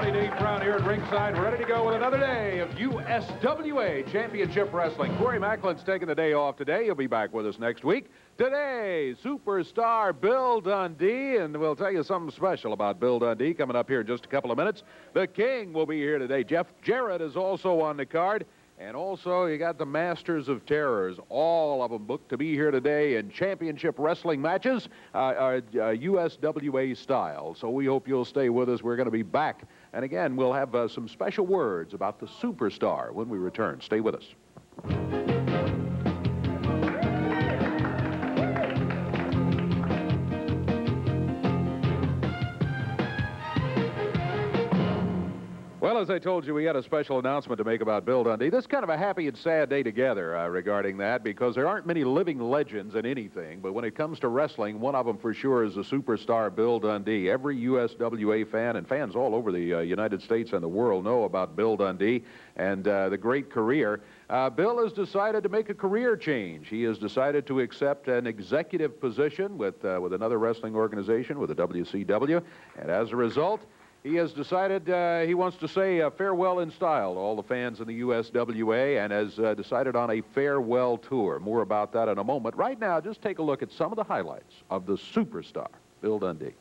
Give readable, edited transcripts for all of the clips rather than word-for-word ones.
Johnny Dave Brown here at ringside, ready to go with another day of USWA Championship Wrestling. Corey Macklin's taking the day off today. He'll be back with us next week. Today, superstar Bill Dundee, and we'll tell you something special about Bill Dundee coming up here in just a couple of minutes. The King will be here today. Jeff Jarrett is also on the card. And also, you got the Masters of Terrors, all of them booked to be here today in championship wrestling matches, USWA style. So we hope you'll stay with us. We're going to be back. And again, we'll have some special words about the superstar when we return. Stay with us. Well, as I told you, we had a special announcement to make about Bill Dundee. This is kind of a happy and sad day together regarding that, because there aren't many living legends in anything, but when it comes to wrestling, one of them for sure is the superstar Bill Dundee. Every USWA fan and fans all over the United States and the world know about Bill Dundee and the great career. Bill has decided to make a career change. He has decided to accept an executive position with another wrestling organization, with the WCW, and as a result, he has decided he wants to say farewell in style to all the fans in the USWA, and has decided on a farewell tour. More about that in a moment. Right now, just take a look at some of the highlights of the superstar, Bill Dundee.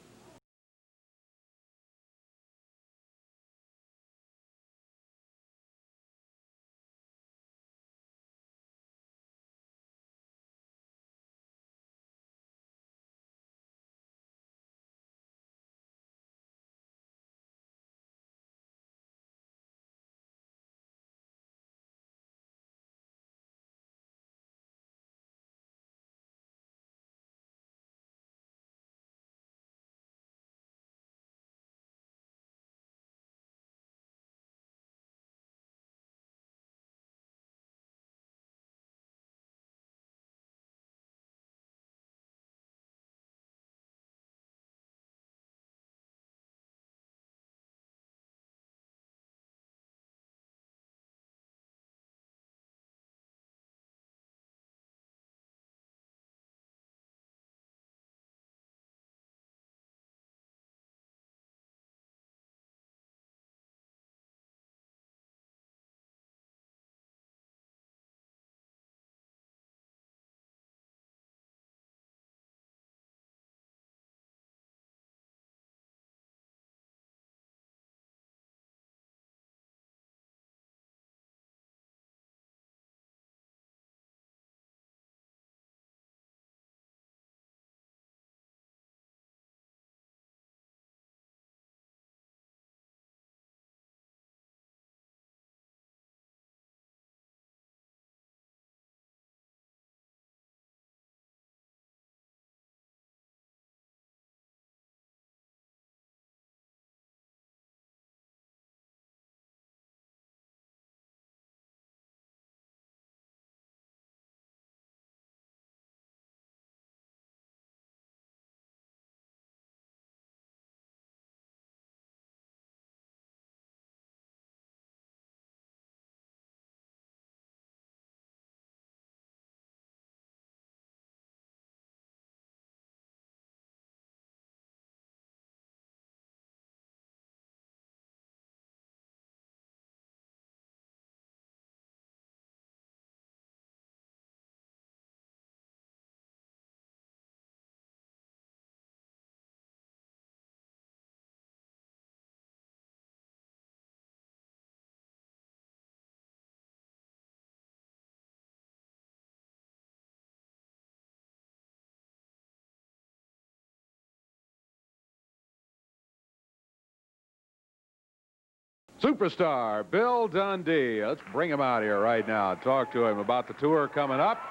Superstar Bill Dundee. Let's bring him out here right now and talk to him about the tour coming up.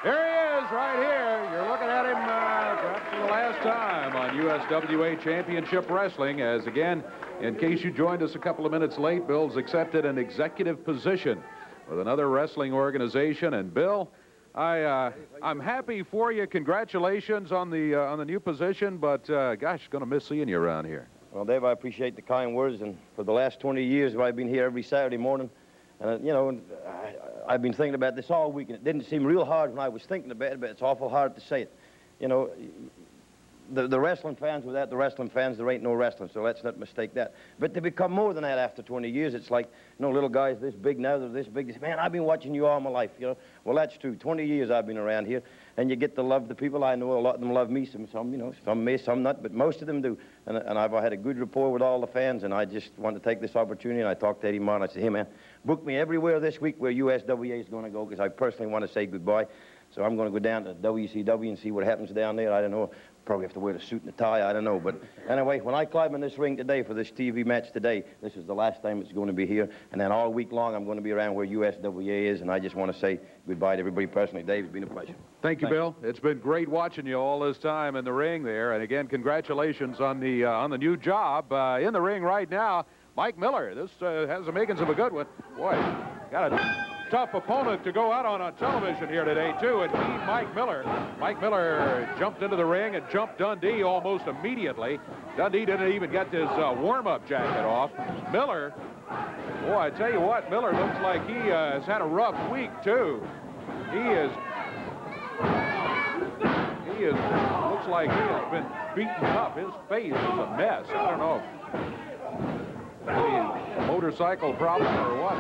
Here he is, right here. You're looking at him perhaps for the last time on USWA Championship Wrestling, as again, in case you joined us a couple of minutes late, Bill's accepted an executive position with another wrestling organization. And Bill, I'm happy for you. Congratulations on the new position, but gosh, going to miss seeing you around here. Well, Dave, I appreciate the kind words, and for the last 20 years, I've been here every Saturday morning, and you know, I've been thinking about this all week, and it didn't seem real hard when I was thinking about it, but it's awful hard to say it. You know, the wrestling fans, without the wrestling fans, there ain't no wrestling, so let's not mistake that. But they become more than that after 20 years. It's like, you know, little guys this big now, they're this big. They say, man, I've been watching you all my life, you know. Well, that's true. 20 years I've been around here, and you get to love the people. I know a lot of them love me, some you know, some may, some not, but most of them do. And I've had a good rapport with all the fans, and I just want to take this opportunity, and I talked to Eddie Martin. I said, hey, man, book me everywhere this week where USWA is going to go, because I personally want to say goodbye. So I'm going to go down to WCW and see what happens down there. I don't know. Probably have to wear a suit and a tie. I don't know. But anyway, when I climb in this ring today for this TV match today, this is the last time it's going to be here. And then all week long, I'm going to be around where USWA is. And I just want to say goodbye to everybody personally. Dave, it's been a pleasure. Thank you, Bill. It's been great watching you all this time in the ring there. And again, congratulations on the new job. In the ring right now, Mike Miller. This has the makings of a good one. Boy, got a tough opponent to go out on television here today, too, and beat Mike Miller. Mike Miller jumped into the ring and jumped Dundee almost immediately. Dundee didn't even get his warm-up jacket off. Miller, boy, I tell you what, Miller looks like he has had a rough week, too. Looks like he has been beaten up. His face is a mess. I don't know. Maybe a motorcycle problem or what,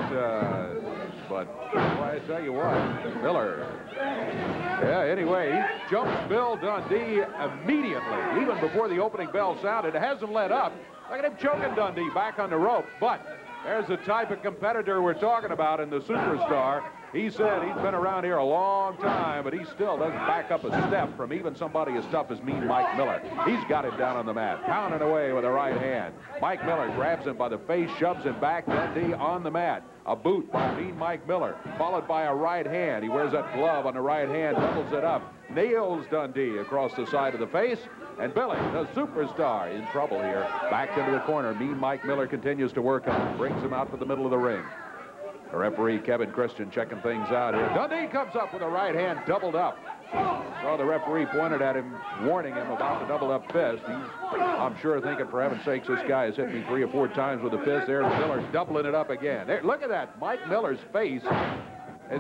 but well, I tell you what, Miller. Yeah, anyway, he jumps Bill Dundee immediately, even before the opening bell sounded. It hasn't let up. Look at him choking Dundee back on the rope. But there's the type of competitor we're talking about in the Superstar. He said he's been around here a long time, but he still doesn't back up a step from even somebody as tough as Mean Mike Miller. He's got him down on the mat, pounding away with a right hand. Mike Miller grabs him by the face, shoves him back. Dundee on the mat. A boot by Mean Mike Miller, followed by a right hand. He wears that glove on the right hand, doubles it up, nails Dundee across the side of the face. And Billy, the Superstar, in trouble here. Back into the corner. Mean Mike Miller continues to work on him, brings him out to the middle of the ring. The referee, Kevin Christian, checking things out here. Dundee comes up with a right hand doubled up. Saw the referee pointed at him, warning him about the doubled up fist. He's, I'm sure, thinking, for heaven's sakes, this guy has hit me 3 or 4 times with a fist. There's Miller doubling it up again. There, look at that. Mike Miller's face.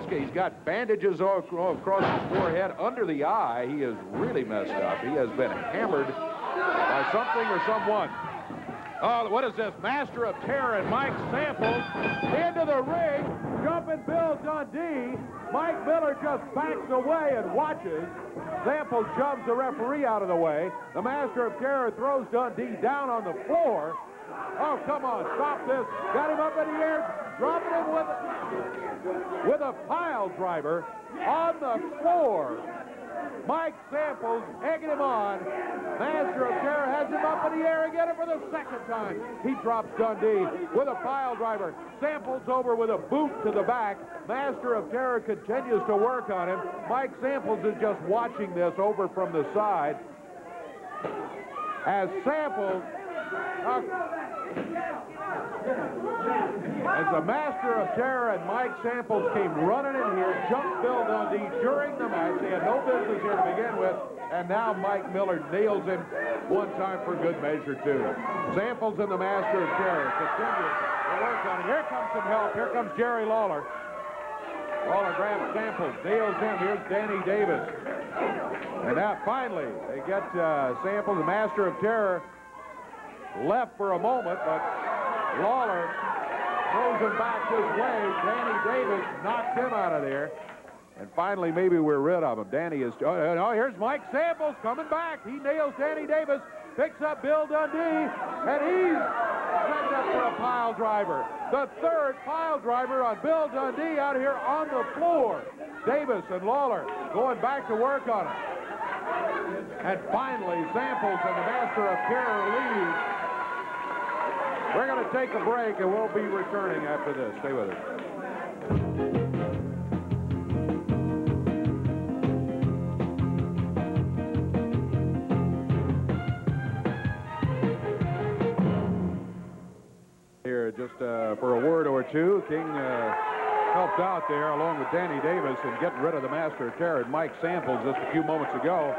He's got bandages all across his forehead, under the eye. He is really messed up. He has been hammered by something or someone. Oh, what is this? Master of Terror and Mike Samples into the ring, jumping Bill Dundee. Mike Miller just backs away and watches. Samples shoves the referee out of the way. The Master of Terror throws Dundee down on the floor. Oh, come on, stop this. Got him up in the air, dropping him with a pile driver on the floor. Mike Samples egging him on. Master of Terror has him up in the air again, and for the second time, he drops Dundee with a pile driver. Samples over with a boot to the back. Master of Terror continues to work on him. Mike Samples is just watching this over from the side. As Samples... as the Master of Terror and Mike Samples came running in here, jumped Bill Dundee during the match. They had no business here to begin with, and now Mike Miller nails him one time for good measure, too. Samples and the Master of Terror continue to work on it. Here comes some help. Here comes Jerry Lawler. Lawler grabs Samples, nails him. Here's Danny Davis. And now, finally, they get Samples, the Master of Terror, left for a moment, but Lawler throws him back this way. Danny Davis knocks him out of there. And finally, maybe we're rid of him. Danny is... Oh, here's Mike Samples coming back. He nails Danny Davis, picks up Bill Dundee, and he's setting up for a pile driver. The third pile driver on Bill Dundee out here on the floor. Davis and Lawler going back to work on it. And finally, Samples and the Master of Terror leave. We're going to take a break, and we'll be returning after this. Stay with us. Here, just for a word or two, King helped out there, along with Danny Davis, in getting rid of the Master of Terror, Mike Samples, just a few moments ago.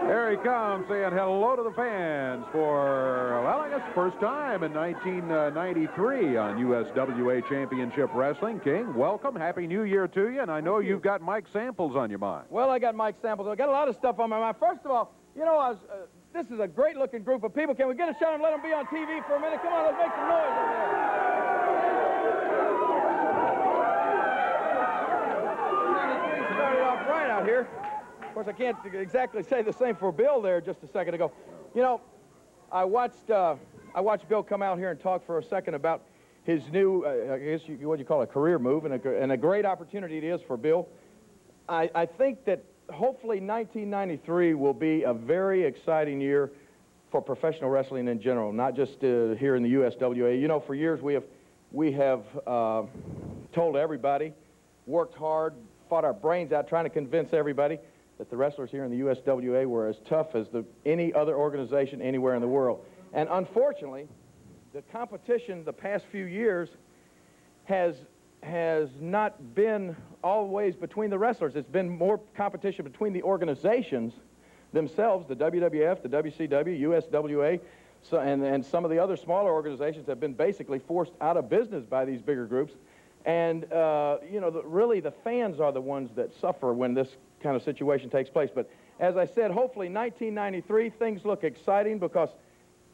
There he comes, saying hello to the fans for, well, I guess first time in 1993 on USWA Championship Wrestling. King, welcome. Happy New Year to you. And I know you've got Mike Samples on your mind. Well, I got Mike Samples. I got a lot of stuff on my mind. First of all, You know, this is a great-looking group of people. Can we get a shot and let them be on TV for a minute? Come on, let's make some noise over there. Started off right out here. Of course, I can't exactly say the same for Bill there just a second ago. You know, I watched Bill come out here and talk for a second about his new, I guess what you call a career move, and a great opportunity it is for Bill. I think that hopefully 1993 will be a very exciting year for professional wrestling in general, not just here in the USWA. You know, for years we have told everybody, worked hard, fought our brains out trying to convince everybody that the wrestlers here in the USWA were as tough as any other organization anywhere in the world. And unfortunately, the competition the past few years has not been always between the wrestlers. It's been more competition between the organizations themselves, the WWF, the WCW, USWA, and some of the other smaller organizations have been basically forced out of business by these bigger groups. And, you know, really the fans are the ones that suffer when this kind of situation takes place. But as I said, hopefully 1993, things look exciting because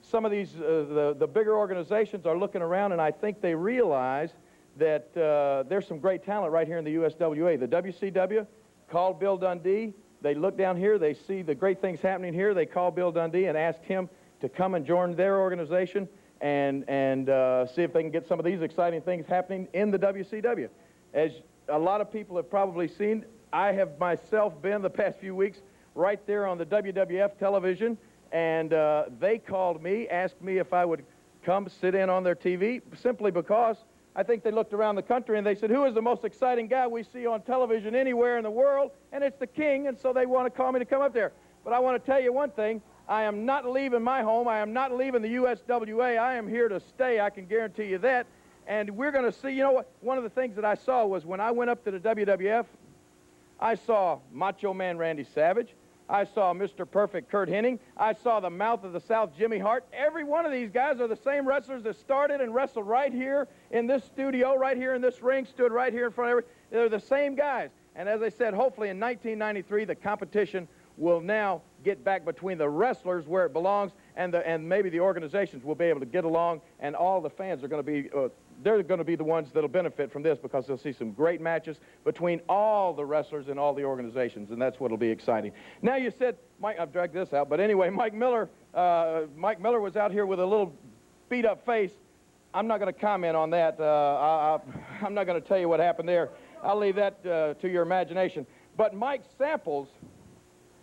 some of these, the bigger organizations are looking around, and I think they realize that there's some great talent right here in the USWA. The WCW called Bill Dundee. They look down here. They see the great things happening here. They call Bill Dundee and asked him to come and join their organization and see if they can get some of these exciting things happening in the WCW. As a lot of people have probably seen, I have myself been the past few weeks right there on the WWF television, and they called me, asked me if I would come sit in on their TV, simply because I think they looked around the country and they said, who is the most exciting guy we see on television anywhere in the world? And it's the King, and so they want to call me to come up there. But I want to tell you one thing. I am not leaving my home. I am not leaving the USWA. I am here to stay. I can guarantee you that. And we're going to see, you know what? One of the things that I saw was when I went up to the WWF, I saw Macho Man Randy Savage. I saw Mr. Perfect Kurt Hennig. I saw the Mouth of the South Jimmy Hart. Every one of these guys are the same wrestlers that started and wrestled right here in this studio, right here in this ring, stood right here in front of everybody. They're the same guys. And as I said, hopefully in 1993, the competition will now get back between the wrestlers where it belongs, and maybe the organizations will be able to get along, and all the fans are going to be they're going to be the ones that will benefit from this because they'll see some great matches between all the wrestlers and all the organizations, and that's what will be exciting. Now, you said, Mike, I've dragged this out, but anyway, Mike Miller was out here with a little beat-up face. I'm not going to comment on that. I'm not going to tell you what happened there. I'll leave that to your imagination. But Mike Samples,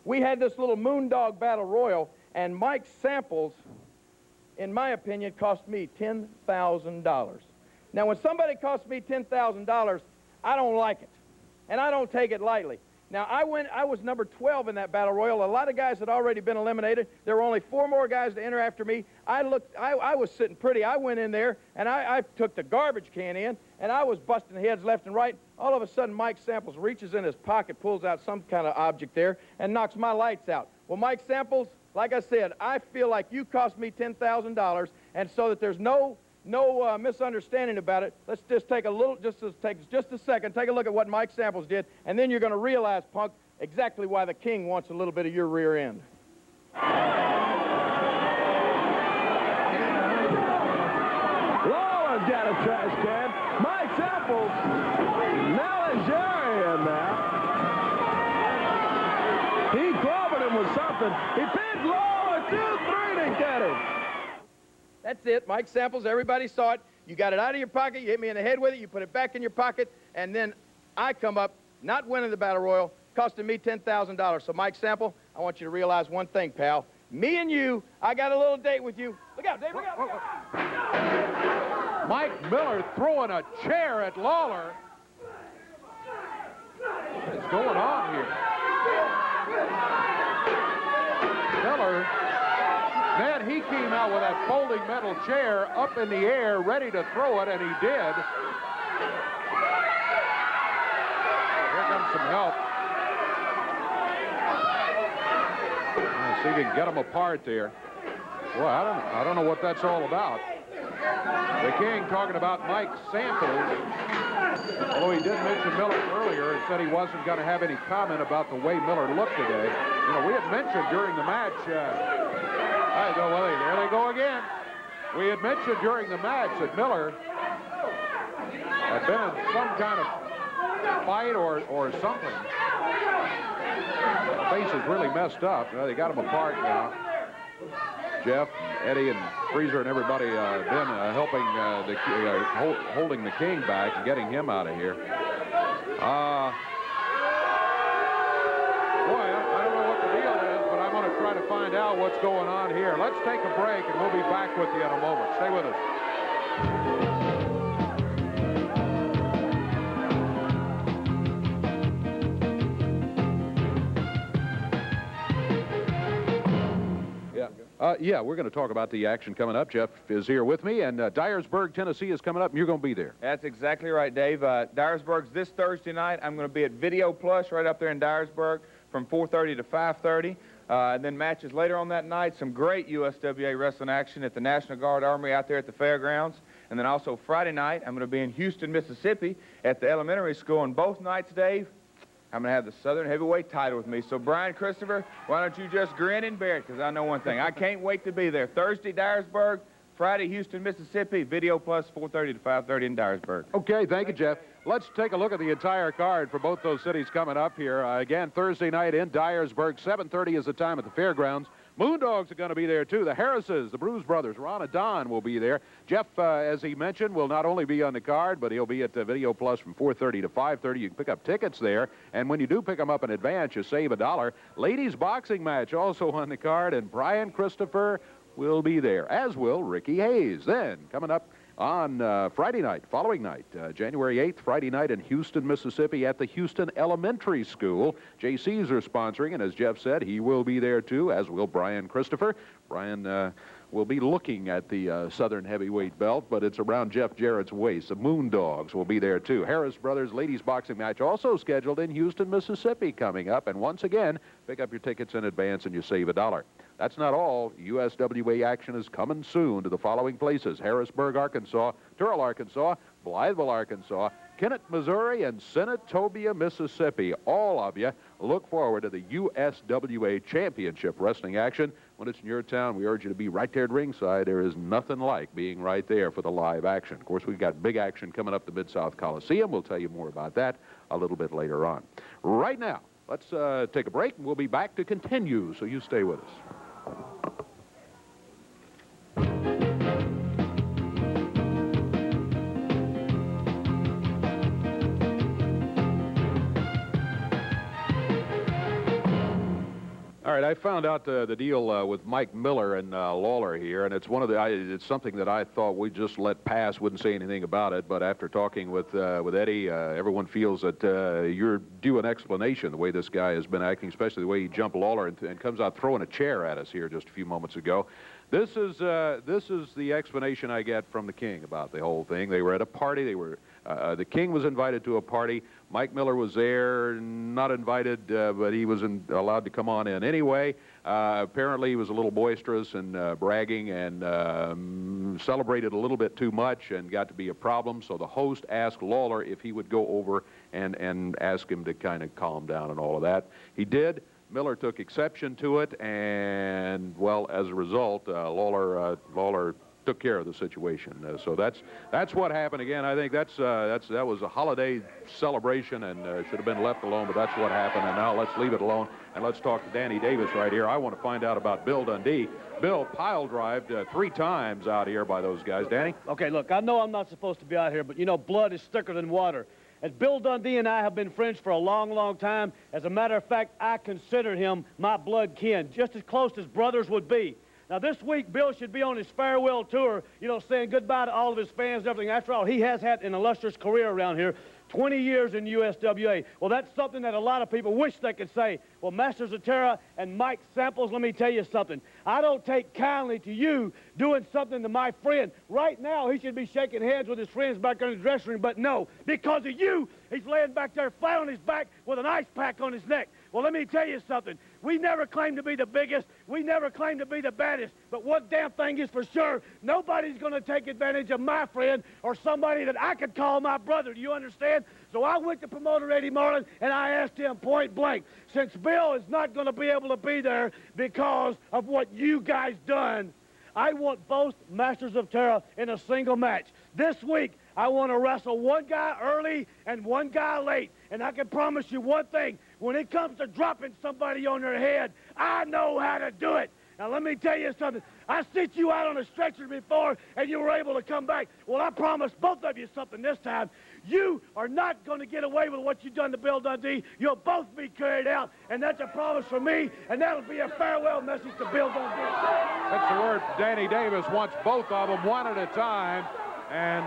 we had this little Moondog Battle Royal, and Mike Samples, in my opinion, cost me $10,000. Now, when somebody costs me $10,000, I don't like it, and I don't take it lightly. Now, I was number 12 in that Battle Royal. A lot of guys had already been eliminated. There were only 4 more guys to enter after me. I was sitting pretty. I went in there, and I took the garbage can in, and I was busting heads left and right. All of a sudden, Mike Samples reaches in his pocket, pulls out some kind of object there, and knocks my lights out. Well, Mike Samples, like I said, I feel like you cost me $10,000, and so that there's no misunderstanding about it, let's just take just a second, take a look at what Mike Samples did, and then you're going to realize, punk, exactly why the King wants a little bit of your rear end. Lawler's got a trash can. Mike Samples, now is Jerry in now. He clobbered him with something. He pinned Lawler 2-3 and get him. That's it. Mike Samples, everybody saw it. You got it out of your pocket, you hit me in the head with it, you put it back in your pocket, and then I come up, not winning the Battle Royal, costing me $10,000. So, Mike Sample, I want you to realize one thing, pal. Me and you, I got a little date with you. Look out, Dave, look out, look out. Mike Miller throwing a chair at Lawler. What is going on here? Miller, man, he came out with that folding metal chair up in the air, ready to throw it, and he did. Here comes some help. Let's see if we can get them apart there. Boy, I don't know what that's all about. The King talking about Mike Samples, although he did mention Miller earlier and said he wasn't going to have any comment about the way Miller looked today. You know, we had mentioned during the match, there they go again. We had mentioned during the match that Miller had been in some kind of fight or something. The face is really messed up. They got him apart now. Jeff, Eddie, and Freezer and everybody been helping holding the King back and getting him out of here. Boy, I don't know what the deal is, but I'm going to try to find out what's going on here. Let's take a break, and we'll be back with you in a moment. Stay with us. Yeah, we're going to talk about the action coming up. Jeff is here with me, and Dyersburg, Tennessee is coming up, and you're going to be there. That's exactly right, Dave. Dyersburg's this Thursday night. I'm going to be at Video Plus right up there in Dyersburg from 4:30 to 5:30. And then matches later on that night, some great USWA wrestling action at the National Guard Armory out there at the fairgrounds. And then also Friday night, I'm going to be in Houston, Mississippi at the elementary school. And both nights, Dave, I'm going to have the Southern Heavyweight title with me. So, Brian Christopher, why don't you just grin and bear it, because I know one thing. I can't wait to be there. Thursday, Dyersburg. Friday, Houston, Mississippi. Video Plus, 4:30 to 5:30 in Dyersburg. Okay, thank you, Jeff. Let's take a look at the entire card for both those cities coming up here. Again, Thursday night in Dyersburg, 7:30 is the time at the fairgrounds. Moondogs are going to be there, too. The Harrises, the Bruise Brothers, Ron and Don will be there. Jeff, as he mentioned, will not only be on the card, but he'll be at Video Plus from 4:30 to 5:30. You can pick up tickets there, and when you do pick them up in advance, you save $1. Ladies boxing match also on the card, and Brian Christopher will be there, as will Ricky Hayes. Then, coming up on Friday night, following night, January 8th, Friday night in Houston, Mississippi at the Houston Elementary School. JC's are sponsoring, and as Jeff said, he will be there too, as will Brian Christopher. Brian will be looking at the Southern Heavyweight belt, but it's around Jeff Jarrett's waist. The Moondogs will be there too. Harris Brothers ladies boxing match also scheduled in Houston, Mississippi coming up, and once again, pick up your tickets in advance and you save $1. That's not all. USWA action is coming soon to the following places: Harrisburg, Arkansas, Turrell, Arkansas, Blytheville, Arkansas, Kennett, Missouri, and Senatobia, Mississippi. All of you look forward to the USWA Championship Wrestling action. When it's in your town, we urge you to be right there at ringside. There is nothing like being right there for the live action. Of course, we've got big action coming up the Mid-South Coliseum. We'll tell you more about that a little bit later on. Right now, let's take a break, and we'll be back to continue, so you stay with us. All right, I found out the deal with Mike Miller and Lawler here, and it's it's something that I thought we'd just let pass, wouldn't say anything about it. But after talking with Eddie, everyone feels that you're due an explanation. The way this guy has been acting, especially the way he jumped Lawler and comes out throwing a chair at us here just a few moments ago. This is the explanation I get from the King about the whole thing. They were at a party. The King was invited to a party. Mike Miller was there, not invited, but he was allowed to come on in anyway. Apparently, he was a little boisterous and bragging and celebrated a little bit too much and got to be a problem. So the host asked Lawler if he would go over and ask him to kind of calm down and all of that. He did. Miller took exception to it, and, well, as a result, Lawler took care of the situation. So that's what happened. Again, I think that was a holiday celebration and should have been left alone, but that's what happened. And now let's leave it alone and let's talk to Danny Davis right here. I want to find out about Bill Dundee. Bill pile-drived 3 times out here by those guys. Danny? Okay, look, I know I'm not supposed to be out here, but, you know, blood is thicker than water. And Bill Dundee and I have been friends for a long, long time. As a matter of fact, I consider him my blood kin, just as close as brothers would be. Now, this week, Bill should be on his farewell tour, you know, saying goodbye to all of his fans and everything. After all, he has had an illustrious career around here, 20 years in USWA. Well, that's something that a lot of people wish they could say. Well, Master Zatara and Mike Samples, let me tell you something. I don't take kindly to you doing something to my friend. Right now, he should be shaking hands with his friends back in the dressing room, but no, because of you, he's laying back there flat on his back with an ice pack on his neck. Well, let me tell you something. We never claimed to be the biggest. We never claimed to be the baddest. But one damn thing is for sure, nobody's going to take advantage of my friend or somebody that I could call my brother. Do you understand? So I went to promoter Eddie Marlin, and I asked him point blank, since Bill is not going to be able to be there because of what you guys done, I want both Masters of Terra in a single match. This week, I want to wrestle one guy early and one guy late. And I can promise you one thing. When it comes to dropping somebody on their head, I know how to do it. Now, let me tell you something. I sent you out on a stretcher before, and you were able to come back. Well, I promise both of you something this time. You are not going to get away with what you've done to Bill Dundee. You'll both be carried out, and that's a promise from me, and that'll be a farewell message to Bill Dundee. That's the word. Danny Davis wants both of them one at a time. And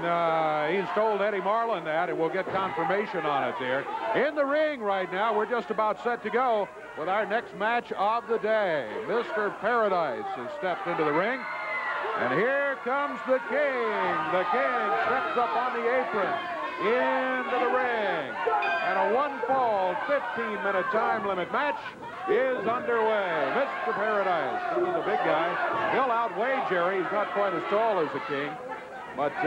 he's told Eddie Marlin that, and we'll get confirmation on it there. In the ring right now, we're just about set to go with our next match of the day. Mr. Paradise has stepped into the ring, and here comes the King. The King steps up on the apron into the ring, and a one-fall, 15-minute time limit match is underway. Mr. Paradise, this is a big guy. He'll outweigh Jerry. He's not quite as tall as the King. But I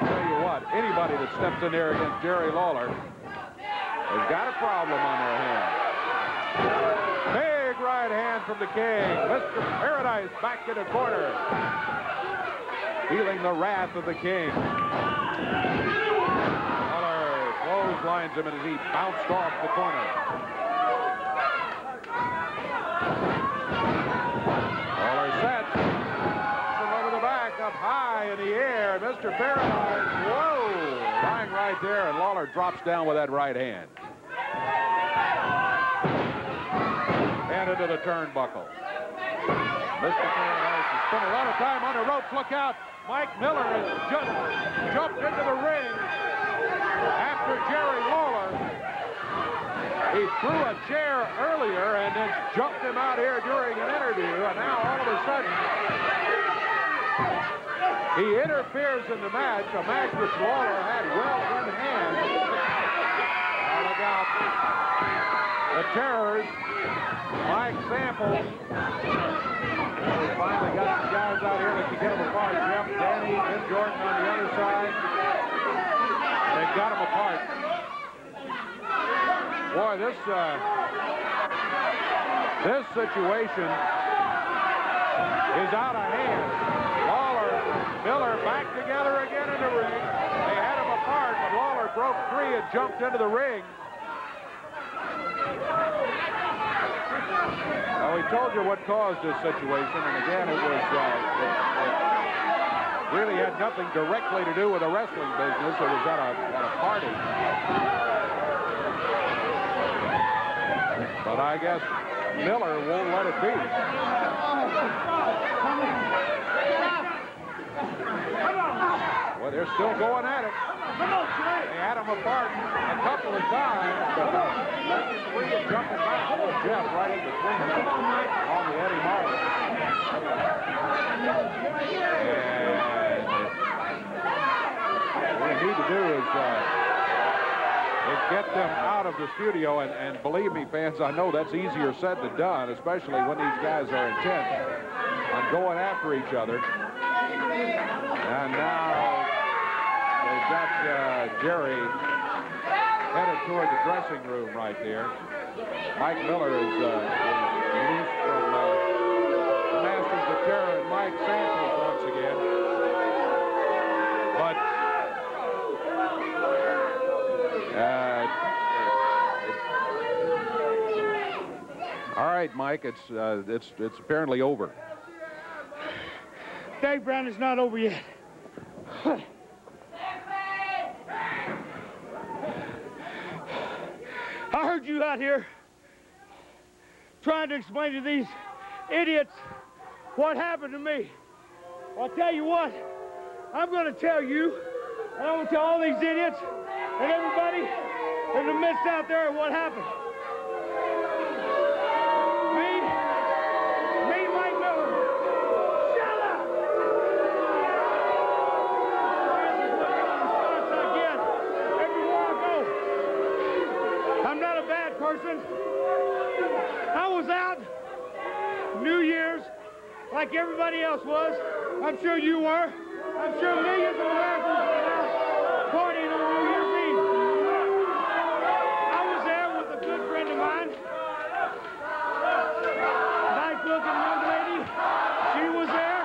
tell you what, anybody that steps in there against Jerry Lawler has got a problem on their hands. Big right hand from the King. Mr. Paradise back in the corner. Feeling the wrath of the King. Lawler clotheslines him as he bounced off the corner. Lawler sets. Up high in the air, Mr. Paradise, whoa, lying right there, and Lawler drops down with that right hand. And into the turnbuckle. Mr. Paradise has spent a lot of time on the ropes. Look out, Mike Miller has just jumped into the ring after Jerry Lawler. He threw a chair earlier and then jumped him out here during an interview, and now all of a sudden, he interferes in the match, a match which Lawler had well in hand. Now look out. The Terrors, Mike Samples. We finally got some guys out here that can get them apart. Jeff, Danny, and Jordan on the other side. They've got them apart. Boy, this situation is out of hand. Miller back together again in the ring. They had him apart, but Lawler broke free and jumped into the ring. Now, we told you what caused this situation, and again, it was it really had nothing directly to do with the wrestling business. It was at a party. But I guess Miller won't let it be. Well, they're still going at it. They had them apart a couple of times, but free and jumping back. Oh, Jeff right in between them on the Eddie Marlin. And what we need to do is get them out of the studio, and believe me, fans, I know that's easier said than done, especially when these guys are intent on going after each other. And now they've got Jerry headed toward the dressing room right there. Mike Miller is released from the Masters of Terror and Mike Samples once again. But all right, Mike, it's apparently over. Dave Brown is not over yet. I heard you out here trying to explain to these idiots what happened to me. Well, I'll tell you what, I'm going to tell you, and I'm going to tell all these idiots and everybody in the midst out there what happened. Me, Mike Miller. Shut up! This is what kind of response I get everywhere I go. I'm not a bad person. like everybody else was. I'm sure you were. I'm sure millions of Americans were out partying on New Year's Eve. I was there with a good friend of mine. Nice-looking young lady. She was there.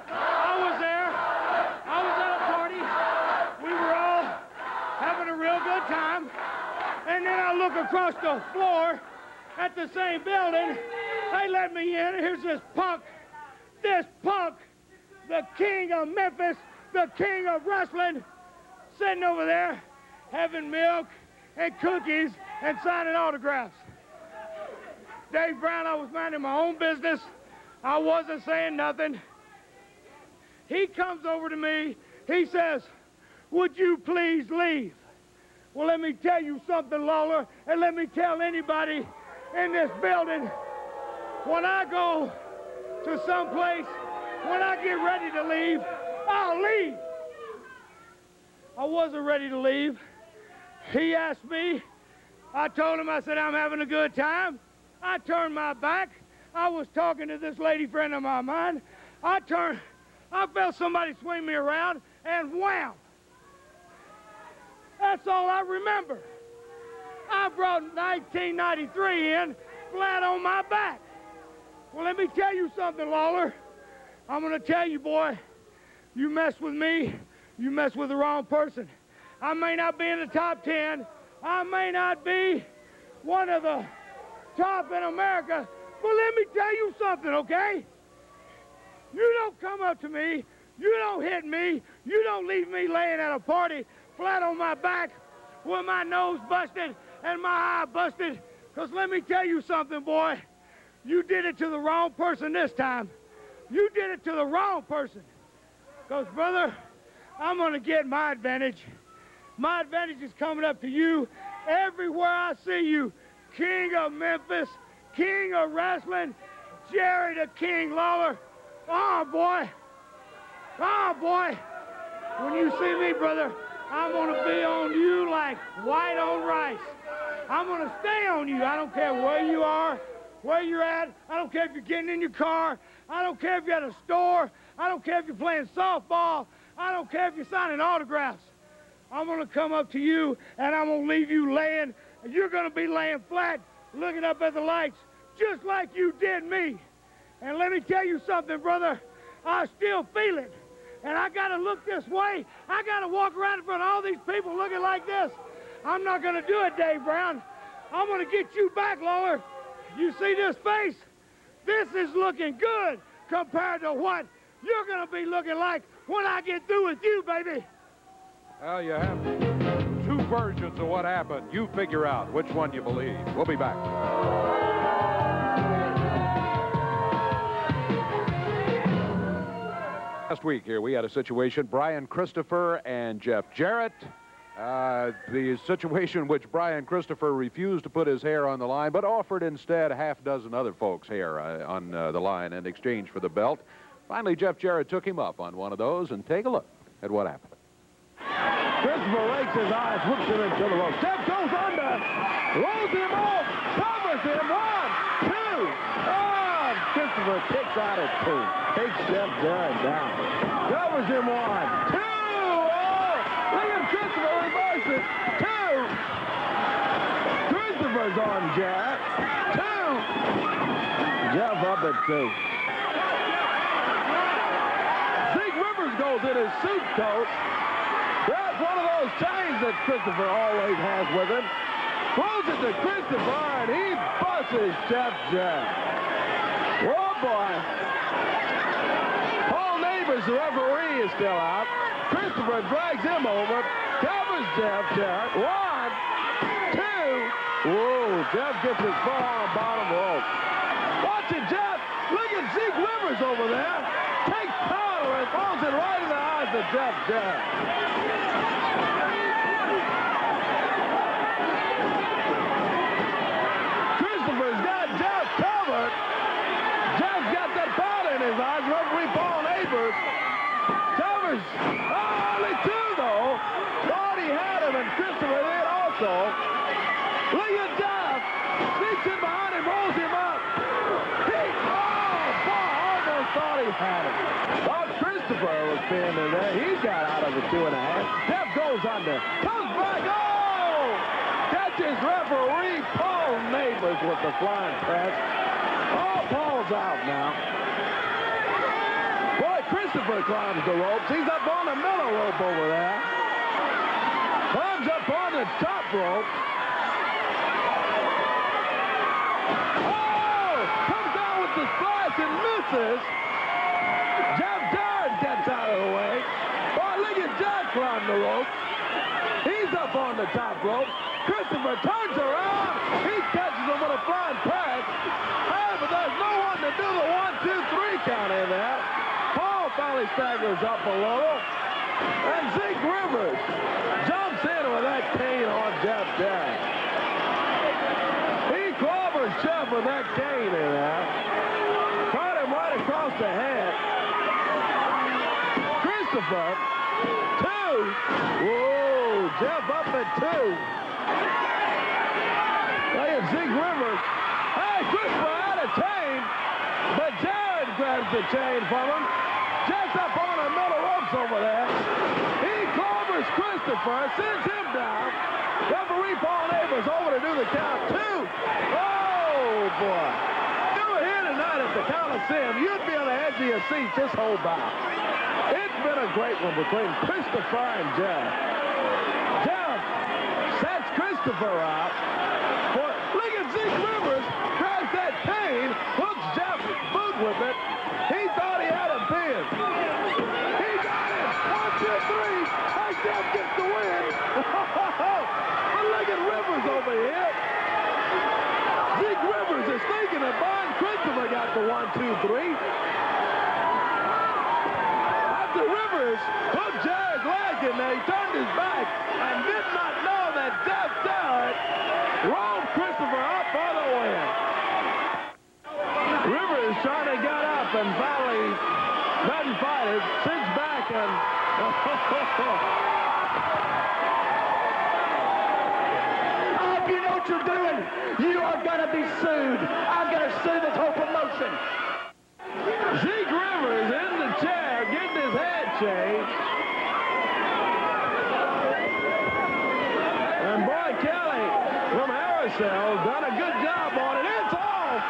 I was there. I was at a party. We were all having a real good time. And then I look across the floor at the same building. They let me in. Here's this punk, the king of Memphis, the king of wrestling, sitting over there having milk and cookies and signing autographs. Dave Brown, I was minding my own business. I wasn't saying nothing. He comes over to me. He says, "Would you please leave?" Well, let me tell you something, Lawler, and let me tell anybody in this building, when I go to some place, when I get ready to leave, I'll leave. I wasn't ready to leave. He asked me. I told him, I said, I'm having a good time. I turned my back. I was talking to this lady friend of mine. I felt somebody swing me around, and wham! That's all I remember. I brought 1993 in flat on my back. Well, let me tell you something, Lawler. I'm going to tell you, boy, you mess with me, you mess with the wrong person. I may not be in the top 10. I may not be one of the top in America, but let me tell you something, okay? You don't come up to me, you don't hit me, you don't leave me laying at a party flat on my back with my nose busted and my eye busted, because let me tell you something, boy. You did it to the wrong person this time. You did it to the wrong person. Because, brother, I'm going to get my advantage. My advantage is coming up to you everywhere I see you. King of Memphis, king of wrestling, Jerry the King Lawler. Oh, boy. Oh, boy. When you see me, brother, I'm going to be on you like white on rice. I'm going to stay on you. I don't care where you are, where you're at. I don't care if you're getting in your car. I don't care if you're at a store. I don't care if you're playing softball. I don't care if you're signing autographs. I'm going to come up to you, and I'm going to leave you laying. And you're going to be laying flat, looking up at the lights, just like you did me. And let me tell you something, brother. I still feel it. And I got to look this way. I got to walk around in front of all these people looking like this. I'm not going to do it, Dave Brown. I'm going to get you back, Lawler. You see this face? This is looking good compared to what you're going to be looking like when I get through with you, baby. Well, you have two versions of what happened. You figure out which one you believe. We'll be back. Last week here, we had a situation, Brian Christopher and Jeff Jarrett. The situation in which Brian Christopher refused to put his hair on the line, but offered instead a half dozen other folks' hair on the line in exchange for the belt. Finally, Jeff Jarrett took him up on one of those, and take a look at what happened. Christopher rakes his eyes, whips him into the rope. Jeff goes under, rolls him off, covers him. 1, 2. Oh, Christopher kicks out at 2. Takes Jeff Jarrett down. Covers him 1, 2. Oh, look at Christopher reverses. 2. Christopher's on Jarrett. 2. Jeff up at 2. Zeke Rivers goes in his suit coat. That's one of those chains that Christopher always has with him. Throws it to Christopher, and he busts Jeff Jarrett. Oh, boy. Paul Neighbors, the referee, is still out. Christopher drags him over, covers Jeff Jarrett. 1, 2. Whoa, Jeff gets his foot on the bottom rope. Watch it, Jeff. Look at Zeke Rivers over there. Takes powder and throws it right in the eyes of Jeff Jarrett. Christopher's got Jeff covered. Jeff's got that powder in his eyes. Referee Paul Neighbors covers. Oh, only 2, though. Thought he had him, and Christopher did also. Look at Jeff. Sneaks in behind him, rolls him up. He, oh, boy, almost thought he Christopher was pinned in there. He got out of the 2.5. Jeff goes under. Comes back. Oh! Catches referee Paul Neighbors with the flying press. Oh, Paul's out now. Boy, Christopher climbs the ropes. He's up on the middle rope over there. Climbs up on the top rope. Oh! Comes down with the splash and misses. Jeff Jarrett gets out of the way. Boy, look at Jeff climb the rope. He's up on the top rope. Christopher turns around. He catches him with a flying press. Hey, but there's no one to do the 1, 2, 3 count in there. Paul finally staggers up a little. And Zeke Rivers jumps in with that cane on Jeff Jarrett. He clobbers Jeff with that cane in there. Caught him right across the head. Christopher, 2. Whoa, Jeff up at 2. Look at Zeke Rivers. Hey, Christopher had a chain, but Jarrett grabs the chain from him. Jeff's up on the middle ropes over there. He clobbers Christopher, sends him down. Referee Paul Neighbors over to do the count. 2. Oh, boy. You were here tonight at the Coliseum. You'd be on the edge of your seat this whole bout. It's been a great one between Christopher and Jeff. Jeff sets Christopher out. Boy, look at Zeke Rivers. Grabs that cane, hooks Jeff's boot with it. He thought he had a pin. He got it. 1, 2, 3. Hey, Jeff gets the win. But look at Rivers over here. Zeke Rivers is thinking that Bon Christopher got the 1, 2, 3. After Rivers hooked Jarrett's leg in there, he turned his back and did not know that Jeff Jarrett rolled Christopher up for the win. Rivers trying to get up and finally doesn't fight it, sits back and if you know what you're doing, you are going to be sued. I'm going to sue this whole promotion. Zeke Rivers in the chair getting his head changed. And boy, Kelly from Harrisville done a good job on it. It's off.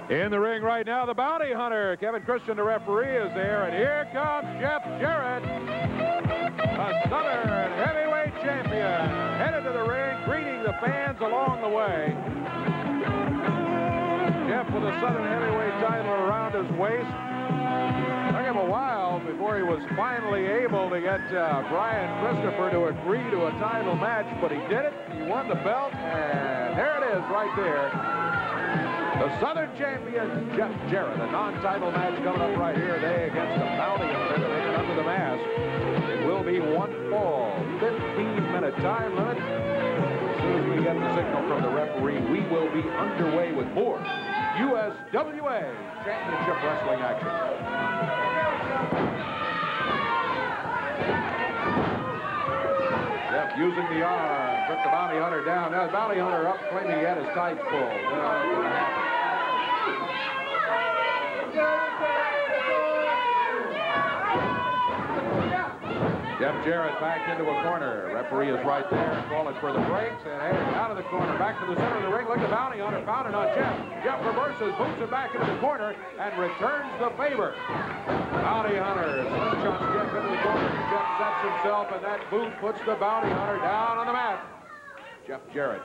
In the ring right now, the bounty hunter, Kevin Christian, the referee, is there. And here comes Jeff Jarrett, a Southern heavyweight champion, headed to the ring, greeting the fans along the way. Jeff with a Southern heavyweight title around his waist. Took him a while before he was finally able to get Brian Christopher to agree to a title match, but he did it. He won the belt, and there it is right there. The Southern champion, Jeff Jarrett. A non-title match coming up right here today against the bounty hunter to make it under the mask. It will be 1 fall, 15-minute time limit. As soon as we get the signal from the referee, we will be underway with more USWA Championship Wrestling action. Jeff using the arm, took the bounty hunter down. Now the bounty hunter up, claiming he had his tights pulled. Well, it happened. Jeff Jarrett back into a corner. Referee is right there, calling for the breaks, and hey, out of the corner, back to the center of the ring. Look at the bounty hunter, pounding on Jeff. Jeff reverses, boots it back into the corner, and returns the favor. Bounty hunter slingshots Jeff into the corner. Jeff sets himself, and that boot puts the bounty hunter down on the mat. Jeff Jarrett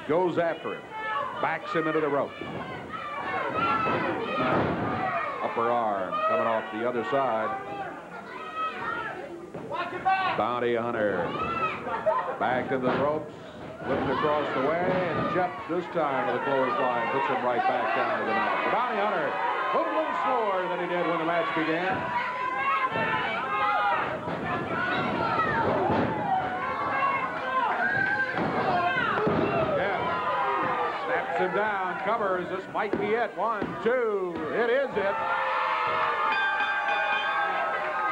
goes after him, backs him into the ropes. Upper arm coming off the other side. Bounty hunter back to the ropes, flipped across the way, and Jeff this time with a clothesline puts him right back down to the mat. The bounty hunter moved a little slower than he did when the match began. Jeff snaps him down, covers. This might be it. 1, 2. It is it.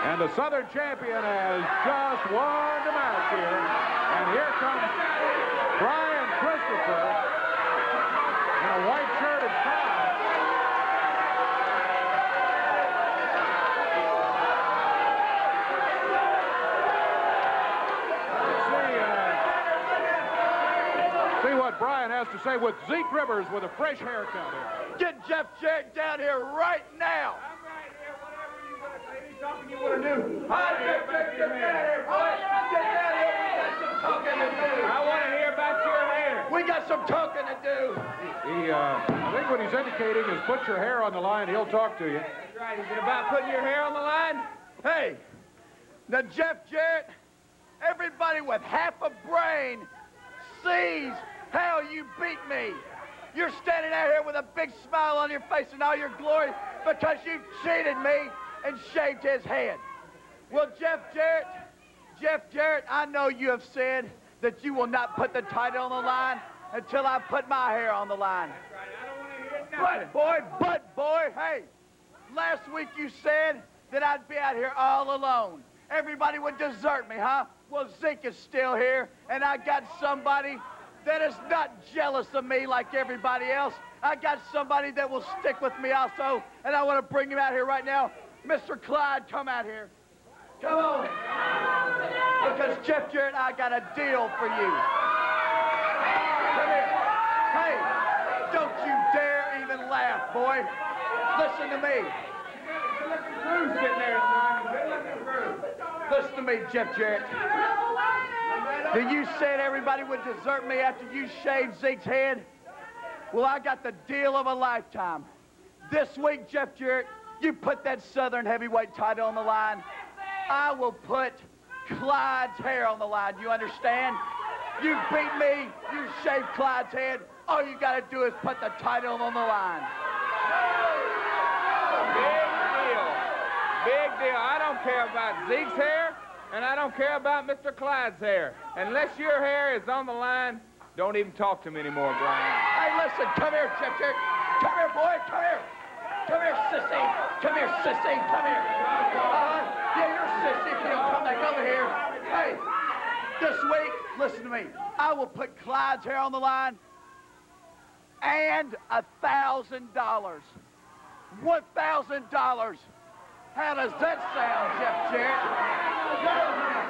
And the Southern champion has just won the match here. And here comes Brian Christopher in a white shirt and tie. say, with Zeke Rivers with a fresh haircut here. Get Jeff Jarrett down here right now. I'm right here. Whatever you're going to say, any talking you want to do. Hi, Jeff Jarrett, get down here, boy. Get down here. We got some talking to do. I want to hear about your hair. We got some talking to do. I think what he's indicating is put your hair on the line. He'll talk to you. That's right. Is it about putting your hair on the line? Hey, now, Jeff Jarrett, everybody with half a brain sees how you beat me. You're standing out here with a big smile on your face and all your glory because you cheated me and shaved his head. Well, Jeff Jarrett, I know you have said that you will not put the title on the line until I put my hair on the line. That's right. I don't want to hear nothing. But boy, hey, last week you said that I'd be out here all alone. Everybody would desert me, huh? Well, Zeke is still here, and I got somebody that is not jealous of me like everybody else. I got somebody that will stick with me also, and I want to bring him out here right now. Mr. Clyde, come out here. Come on. Because Jeff Jarrett, I got a deal for you. Come here. Hey, don't you dare even laugh, boy. Listen to me. Who's sitting there, son? Good looking crew. Listen to me, Jeff Jarrett. You said everybody would desert me after you shaved Zeke's head? Well, I got the deal of a lifetime. This week, Jeff Jarrett, you put that Southern heavyweight title on the line. I will put Clyde's hair on the line. You understand? You beat me. You shaved Clyde's head. All you got to do is put the title on the line. Big deal. I don't care about Zeke's hair, and I don't care about Mr. Clyde's hair. Unless your hair is on the line, don't even talk to me anymore, Brian. Hey, listen, come here, Jeff Jarrett. Come here, boy, come here. Come here, sissy. Come here, sissy. Come here. Yeah, you're sissy if you don't come back over here. Hey, this week, listen to me. I will put Clyde's hair on the line and $1,000. $1,000. How does that sound, Jeff Jarrett?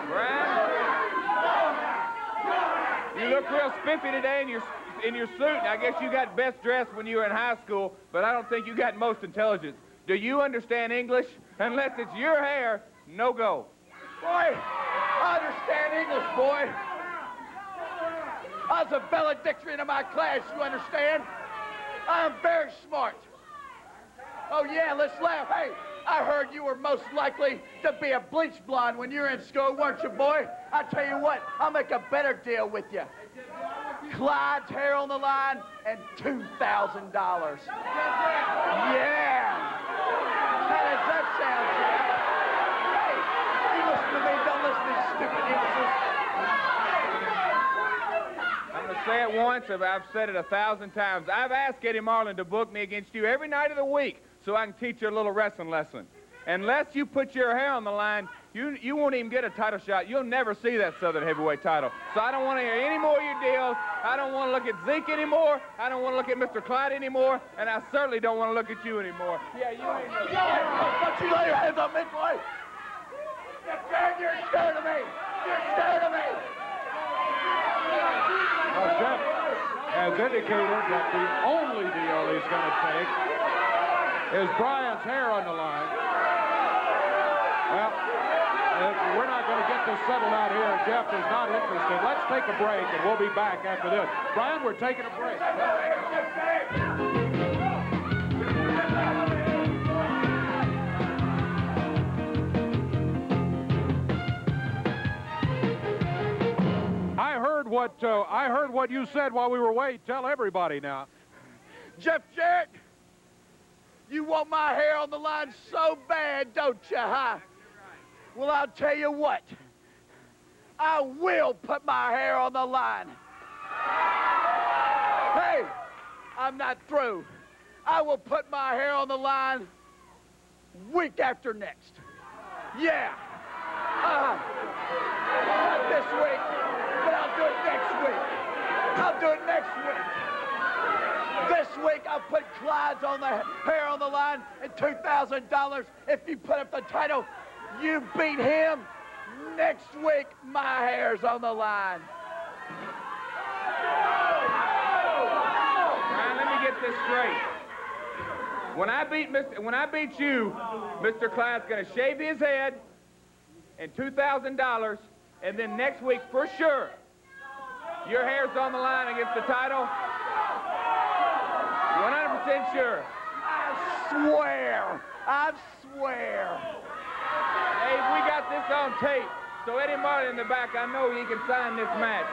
Brian, you look real spiffy today in your suit. And I guess you got best dressed when you were in high school, but I don't think you got most intelligence. Do you understand English? Unless it's your hair, no go. Boy, I understand English, boy. I was a valedictorian in my class, you understand? I'm very smart. Oh, yeah, let's laugh. Hey, I heard you were most likely to be a bleach blonde when you were in school, weren't you, boy? I tell you what, I'll make a better deal with you. Clyde's hair on the line and $2,000. Yeah. How does that sound, Jeff? Hey, you listen to me. Don't listen to these stupid Englishes. I'm going to say it once. I've said it 1,000 times. I've asked Eddie Marlin to book me against you every night of the week so I can teach you a little wrestling lesson. Unless you put your hair on the line, you won't even get a title shot. You'll never see that Southern heavyweight title. So I don't want to hear any more of your deals. I don't want to look at Zeke anymore. I don't want to look at Mr. Clyde anymore. And I certainly don't want to look at you anymore. Yeah, you ain't. Don't you lay your hands on me, boy. You're scared of me. You're scared of me. Jeff has indicated that the only deal he's going to take is Brian's hair on the line. Well, we're not going to get this settled out here. Jeff is not interested. Let's take a break, and we'll be back after this. Brian, we're taking a break. I heard what you said while we were waiting. Tell everybody now. Jeff Jarrett, you want my hair on the line so bad, don't you, huh? Well, I'll tell you what. I will put my hair on the line. Hey, I'm not through. I will put my hair on the line week after next. Yeah. Not this week, but I'll do it next week. I'll do it next week. This week, I'll put Clyde's hair on the line and $2,000 if you put up the title. You beat him. Next week, my hair's on the line. this straight. When I beat you, Mr. Clyde's going to shave his head and $2,000, and then next week, for sure, your hair's on the line against the title. 100% sure. I swear. Hey, we got this on tape, so Eddie Marlin in the back, I know he can sign this match.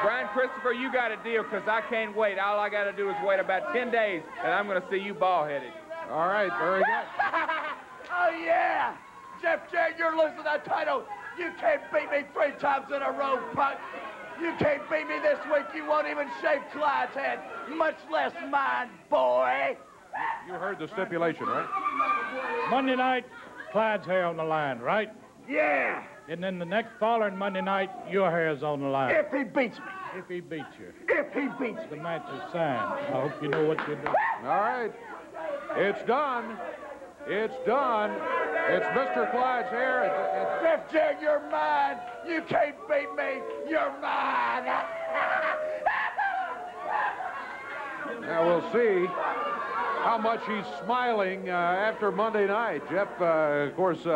Brian Christopher, you got a deal, because I can't wait. All I got to do is wait about 10 days, and I'm going to see you bald-headed. All right, very good. Oh, yeah. Jeff Jarrett, you're losing that title. You can't beat me 3 times in a row, punk. You can't beat me this week. You won't even shave Clyde's head, much less mine, boy. You heard the stipulation, right? Monday night, Clyde's hair on the line, right? Yeah. And then the next following Monday night, your hair's on the line. If he beats me. If he beats you. If he beats The me. match is signed. I hope you know what you're doing. All right. It's done. It's done. It's Mr. Clyde's hair. Jeff Jarrett, you're mine. You can't beat me. You're mine. Now we'll see how much he's smiling after Monday night. Jeff, of course,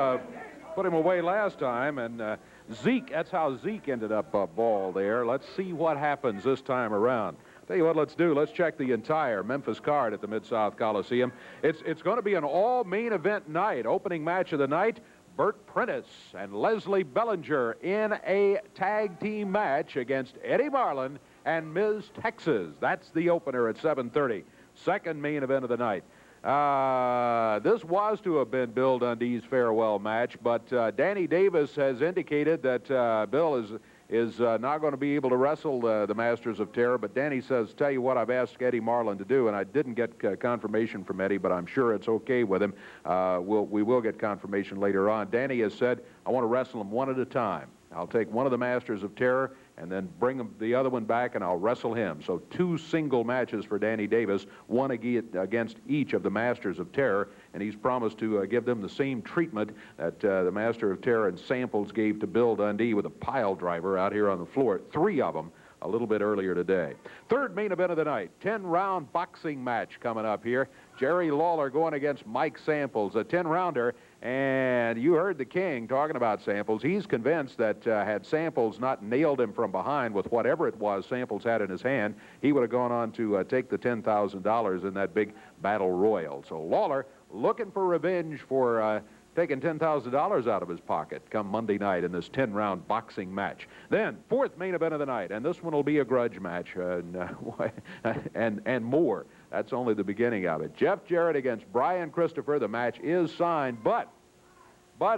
put him away last time, and Zeke, that's how Zeke ended up bald there. Let's see what happens this time around. Tell you what, let's do. Let's check the entire Memphis card at the Mid-South Coliseum. It's going to be an all-main event night. Opening match of the night, Bert Prentice and Leslie Bellinger in a tag team match against Eddie Marlin and Ms. Texas. That's the opener at 7:30. Second main event of the night. This was to have been Bill Dundee's farewell match, but Danny Davis has indicated that Bill is not going to be able to wrestle the Masters of Terror, but Danny says, tell you what I've asked Eddie Marlin to do, and I didn't get confirmation from Eddie, but I'm sure it's okay with him. We will get confirmation later on. Danny has said, I want to wrestle them one at a time. I'll take one of the Masters of Terror and then bring the other one back, and I'll wrestle him. So 2 single matches for Danny Davis, one against each of the Masters of Terror, and he's promised to give them the same treatment that the Master of Terror and Samples gave to Bill Dundee with a pile driver out here on the floor. 3 of them a little bit earlier today. Third main event of the night, 10-round boxing match coming up here. Jerry Lawler going against Mike Samples, a 10-rounder. And you heard the King talking about Samples. He's convinced that had Samples not nailed him from behind with whatever it was Samples had in his hand, he would have gone on to take the $10,000 in that big battle royal. So Lawler looking for revenge for taking $10,000 out of his pocket come Monday night in this 10-round boxing match. Then, fourth main event of the night, and this one will be a grudge match and more. That's only the beginning of it. Jeff Jarrett against Brian Christopher. The match is signed, but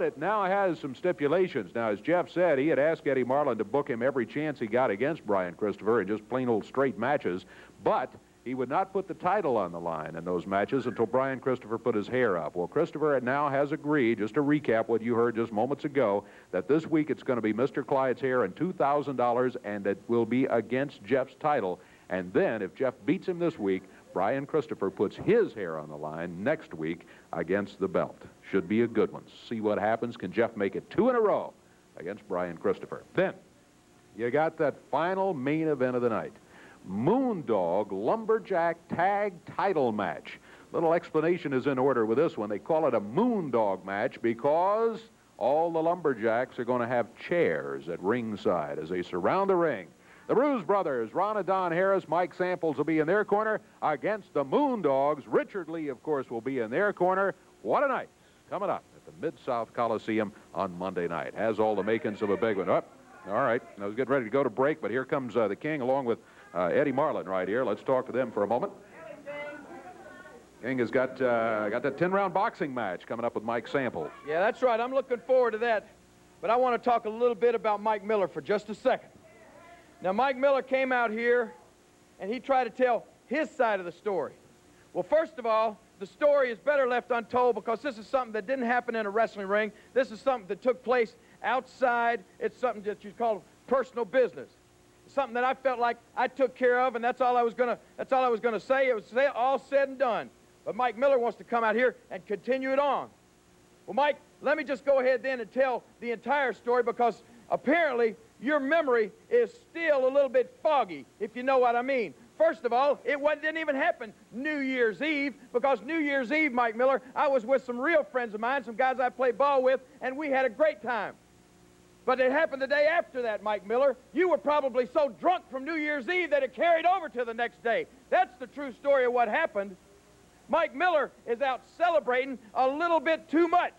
it now has some stipulations. Now, as Jeff said, he had asked Eddie Marlin to book him every chance he got against Brian Christopher in just plain old straight matches, but he would not put the title on the line in those matches until Brian Christopher put his hair up. Well, Christopher now has agreed, just to recap what you heard just moments ago, that this week it's going to be Mr. Clyde's hair and $2,000, and it will be against Jeff's title. And then, if Jeff beats him this week, Brian Christopher puts his hair on the line next week against the belt. Should be a good one. See what happens. Can Jeff make it 2 in a row against Brian Christopher? Then, you got that final main event of the night. Moondog Lumberjack Tag Title Match. Little explanation is in order with this one. They call it a Moondog match because all the Lumberjacks are going to have chairs at ringside as they surround the ring. The Bruise Brothers, Ron and Don Harris, Mike Samples will be in their corner against the Moondogs. Richard Lee, of course, will be in their corner. What a night coming up at the Mid-South Coliseum on Monday night. Has all the makings of a big one. All right, I was getting ready to go to break, but here comes the King along with Eddie Marlin right here. Let's talk to them for a moment. King has got that 10-round boxing match coming up with Mike Samples. Yeah, that's right. I'm looking forward to that. But I want to talk a little bit about Mike Miller for just a second. Now, Mike Miller came out here, and he tried to tell his side of the story. Well, first of all, the story is better left untold because this is something that didn't happen in a wrestling ring. This is something that took place outside. It's something that you call personal business. It's something that I felt like I took care of, and that's all I was gonna say. It was all said and done. But Mike Miller wants to come out here and continue it on. Well, Mike, let me just go ahead then and tell the entire story because apparently your memory is still a little bit foggy, if you know what I mean. First of all, didn't even happen New Year's Eve, because New Year's Eve, Mike Miller, I was with some real friends of mine, some guys I played ball with, and we had a great time. But it happened the day after that, Mike Miller. You were probably so drunk from New Year's Eve that it carried over to the next day. That's the true story of what happened. Mike Miller is out celebrating a little bit too much.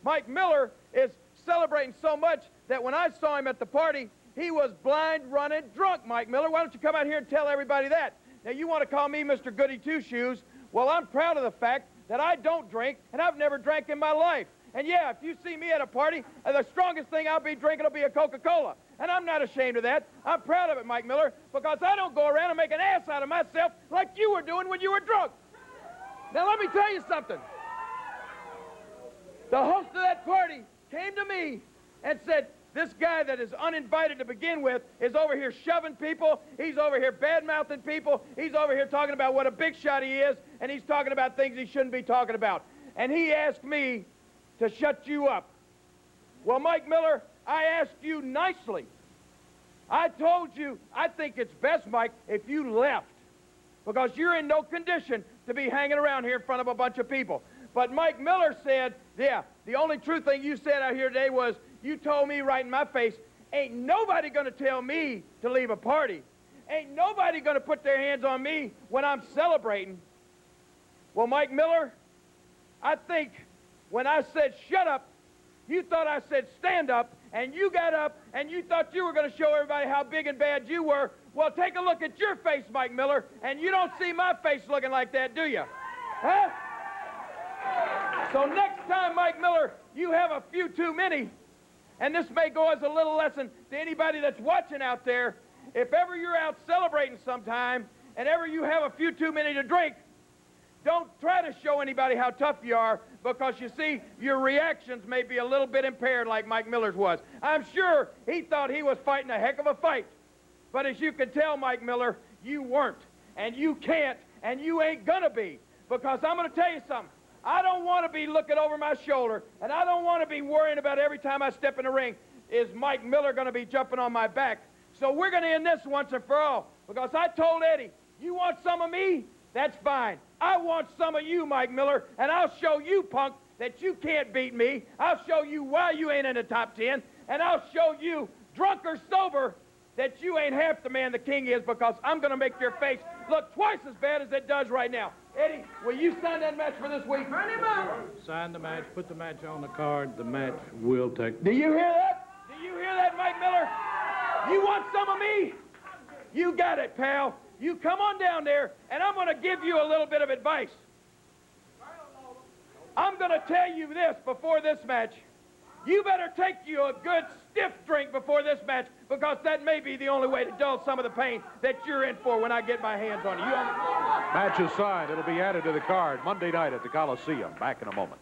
Mike Miller is celebrating so much that when I saw him at the party, he was blind, running, drunk, Mike Miller. Why don't you come out here and tell everybody that? Now, you want to call me Mr. Goody Two-Shoes. Well, I'm proud of the fact that I don't drink, and I've never drank in my life. And yeah, if you see me at a party, the strongest thing I'll be drinking will be a Coca-Cola. And I'm not ashamed of that. I'm proud of it, Mike Miller, because I don't go around and make an ass out of myself like you were doing when you were drunk. Now, let me tell you something. The host of that party came to me and said, this guy that is uninvited to begin with is over here shoving people. He's over here bad-mouthing people. He's over here talking about what a big shot he is, and he's talking about things he shouldn't be talking about. And he asked me to shut you up. Well, Mike Miller, I asked you nicely. I told you I think it's best, Mike, if you left, because you're in no condition to be hanging around here in front of a bunch of people. But Mike Miller said, yeah, the only true thing you said out here today was, you told me right in my face, ain't nobody going to tell me to leave a party. Ain't nobody going to put their hands on me when I'm celebrating. Well, Mike Miller, I think when I said shut up, you thought I said stand up, and you got up, and you thought you were going to show everybody how big and bad you were. Well, take a look at your face, Mike Miller, and you don't see my face looking like that, do you? Huh? So next time, Mike Miller, you have a few too many, and this may go as a little lesson to anybody that's watching out there. If ever you're out celebrating sometime, and ever you have a few too many to drink, don't try to show anybody how tough you are, because you see, your reactions may be a little bit impaired like Mike Miller's was. I'm sure he thought he was fighting a heck of a fight. But as you can tell, Mike Miller, you weren't, and you can't, and you ain't gonna be, because I'm gonna tell you something. I don't want to be looking over my shoulder, and I don't want to be worrying about every time I step in the ring, is Mike Miller going to be jumping on my back? So we're going to end this once and for all, because I told Eddie, you want some of me? That's fine. I want some of you, Mike Miller, and I'll show you, punk, that you can't beat me. I'll show you why you ain't in the top 10, and I'll show you, drunk or sober, that you ain't half the man the King is, because I'm going to make your face look twice as bad as it does right now. Eddie, will you sign that match for this week? Turn him out. Sign the match, put the match on the card. The match will take... Do you hear that? Do you hear that, Mike Miller? You want some of me? You got it, pal. You come on down there, and I'm going to give you a little bit of advice. I'm going to tell you this before this match. You better take you a good stiff drink before this match, because that may be the only way to dull some of the pain that you're in for when I get my hands on you. Match is signed. It'll be added to the card Monday night at the Coliseum. Back in a moment.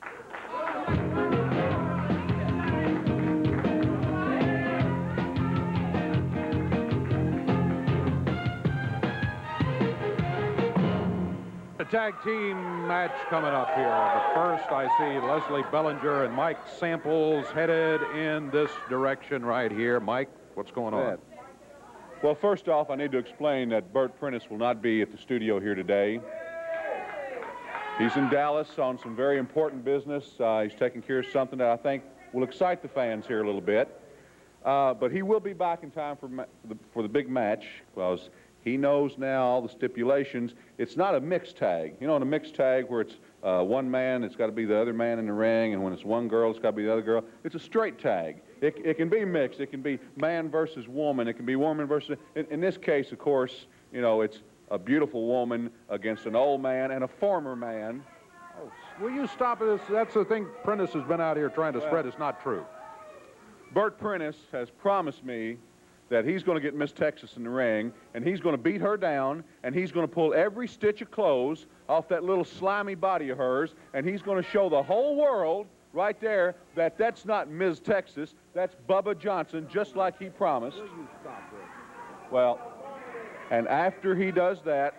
A tag team match coming up here. But first, I see Leslie Bellinger and Mike Samples headed in this direction right here. Mike, what's going on? Well, first off, I need to explain that Bert Prentice will not be at the studio here today. He's in Dallas on some very important business. He's taking care of something that I think will excite the fans here a little bit. But he will be back in time for the big match, because he knows now all the stipulations. It's not a mixed tag. You know, in a mixed tag where it's one man, it's got to be the other man in the ring, and when it's one girl, it's got to be the other girl. It's a straight tag. It can be mixed. It can be man versus woman. It can be woman versus... In this case, of course, you know, it's a beautiful woman against an old man and a former man. Oh, will you stop this? That's the thing Prentice has been out here trying to spread. It's not true. Bert Prentice has promised me that he's going to get Miss Texas in the ring, and he's going to beat her down, and he's going to pull every stitch of clothes off that little slimy body of hers, and he's going to show the whole world right there that that's not Ms. Texas, that's Bubba Johnson, just like he promised. Well, and after he does that,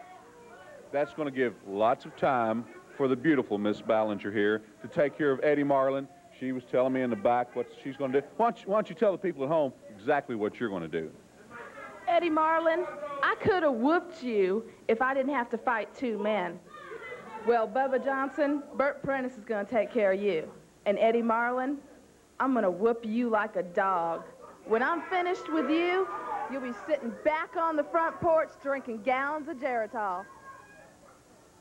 that's going to give lots of time for the beautiful Miss Ballinger here to take care of Eddie Marlin. She was telling me in the back what she's going to do. Why don't you tell the people at home exactly what you're going to do? Eddie Marlin, I could have whooped you if I didn't have to fight two men. Well, Bubba Johnson, Bert Prentice is going to take care of you. And Eddie Marlin, I'm going to whoop you like a dog. When I'm finished with you, you'll be sitting back on the front porch drinking gallons of Geritol.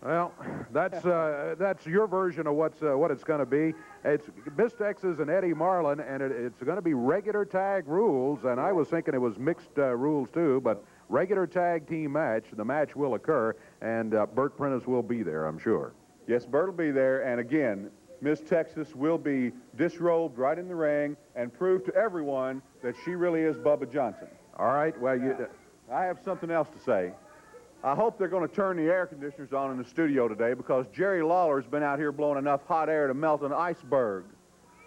Well, that's your version of what it's going to be. It's Miss Texas and Eddie Marlin, and it's going to be regular tag rules. And I was thinking it was mixed rules too, but regular tag team match. The match will occur, and Bert Prentice will be there, I'm sure. Yes, Bert will be there, and again, Miss Texas will be disrobed right in the ring and prove to everyone that she really is Bubba Johnson. All right. Well, I have something else to say. I hope they're going to turn the air conditioners on in the studio today because Jerry Lawler's been out here blowing enough hot air to melt an iceberg.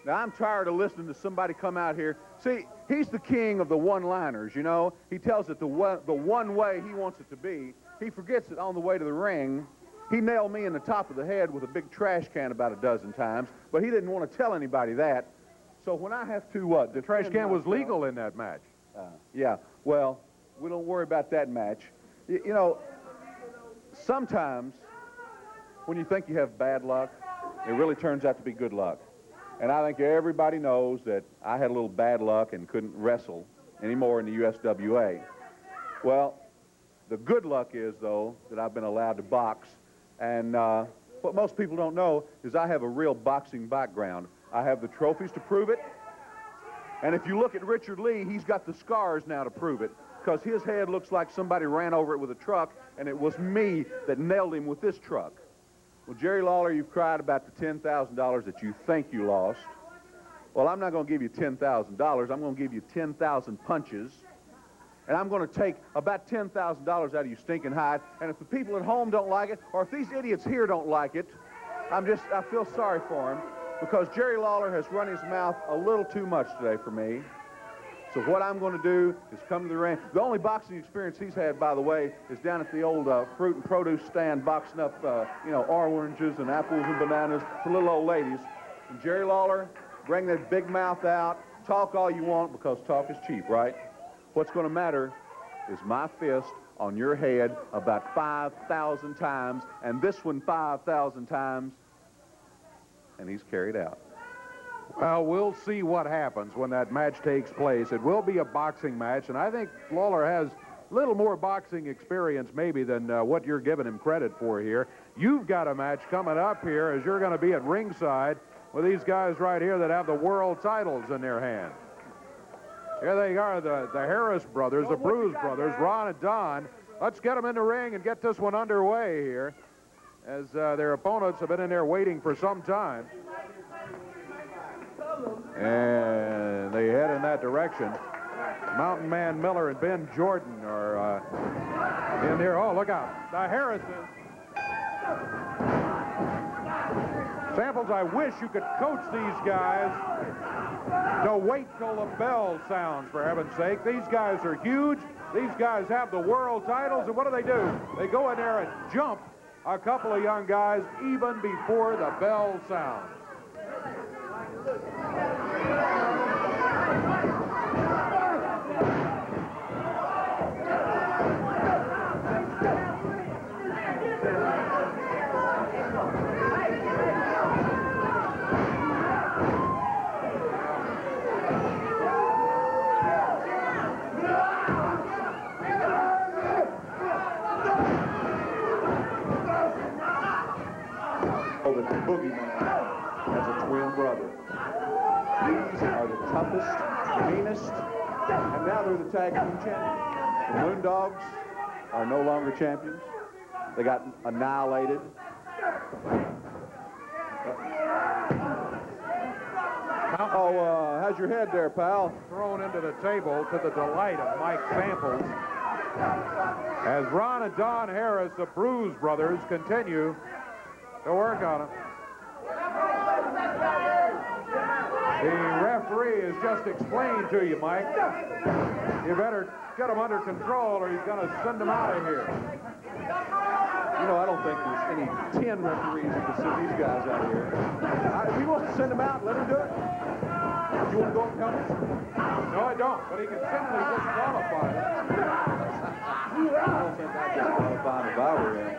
Now, I'm tired of listening to somebody come out here. See, he's the king of the one-liners, you know. He tells it the one way he wants it to be. He forgets it on the way to the ring. He nailed me in the top of the head with a big trash can about a dozen times, but he didn't want to tell anybody that. So when I have to the trash can was legal in that match. Yeah, well, we don't worry about that match. You know, sometimes when you think you have bad luck, it really turns out to be good luck. And I think everybody knows that I had a little bad luck and couldn't wrestle anymore in the USWA. Well, the good luck is, though, that I've been allowed to box. And what most people don't know is I have a real boxing background. I have the trophies to prove it. And if you look at Richard Lee, he's got the scars now to prove it, because his head looks like somebody ran over it with a truck, and it was me that nailed him with this truck. Well, Jerry Lawler, you've cried about the $10,000 that you think you lost. Well, I'm not going to give you $10,000. I'm going to give you 10,000 punches, and I'm going to take about $10,000 out of your stinking hide. And if the people at home don't like it, or if these idiots here don't like it, I feel sorry for him, because Jerry Lawler has run his mouth a little too much today for me. So what I'm going to do is come to the ring. The only boxing experience he's had, by the way, is down at the old fruit and produce stand boxing up, oranges and apples and bananas for little old ladies. And Jerry Lawler, bring that big mouth out. Talk all you want, because talk is cheap, right? What's going to matter is my fist on your head about 5,000 times, and this one 5,000 times, and he's carried out. Well, we'll see what happens when that match takes place. It will be a boxing match, and I think Lawler has a little more boxing experience maybe than what you're giving him credit for here. You've got a match coming up here as you're going to be at ringside with these guys right here that have the world titles in their hands. Here they are, the Harris brothers, the Bruise brothers, Ron and Don. Let's get them in the ring and get this one underway here, as their opponents have been in there waiting for some time. And they head in that direction. Mountain Man Miller and Ben Jordan are in there. Oh, look out. The Harrises. Samples, I wish you could coach these guys to wait till the bell sounds, for heaven's sake. These guys are huge. These guys have the world titles, and what do? They go in there and jump a couple of young guys even before the bell sounds. Toughest, meanest, and now they're the tag team champions. The Moondogs are no longer champions. They got annihilated. How's your head there, pal? Thrown into the table to the delight of Mike Samples. As Ron and Don Harris, the Bruise brothers, continue to work on him. The referee has just explained to you, Mike. You better get him under control or he's going to send him out of here. You know, I don't think there's any 10 referees that can send these guys out of here. If he wants to send them out, let him do it. You want to go up and help us? No, I don't, but he can simply disqualify us. I don't think I can qualify if I were him.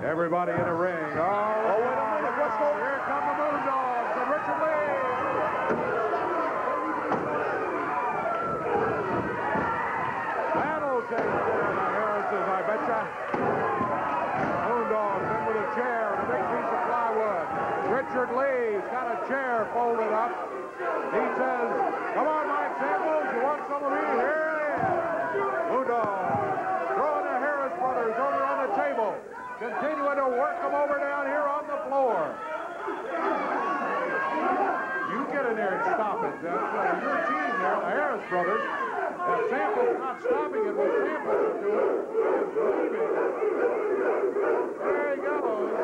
Everybody in the ring. Oh, wait a minute. What's going on? Here come the Moondogs and Richard Lee. That'll take care of the Harrises, I betcha. Moondogs in with a chair and a big piece of plywood. Richard Lee's got a chair folded up. He says, come on, Mike Samples, you want some of me? Here it is. Moondogs throwing the Harris brothers over on the table. Continuing to work them over down here on the floor. You get in there and stop it. That's your team there, the Harris brothers. Now, Samples not stopping it. What Samples is doing is leaving. There he goes,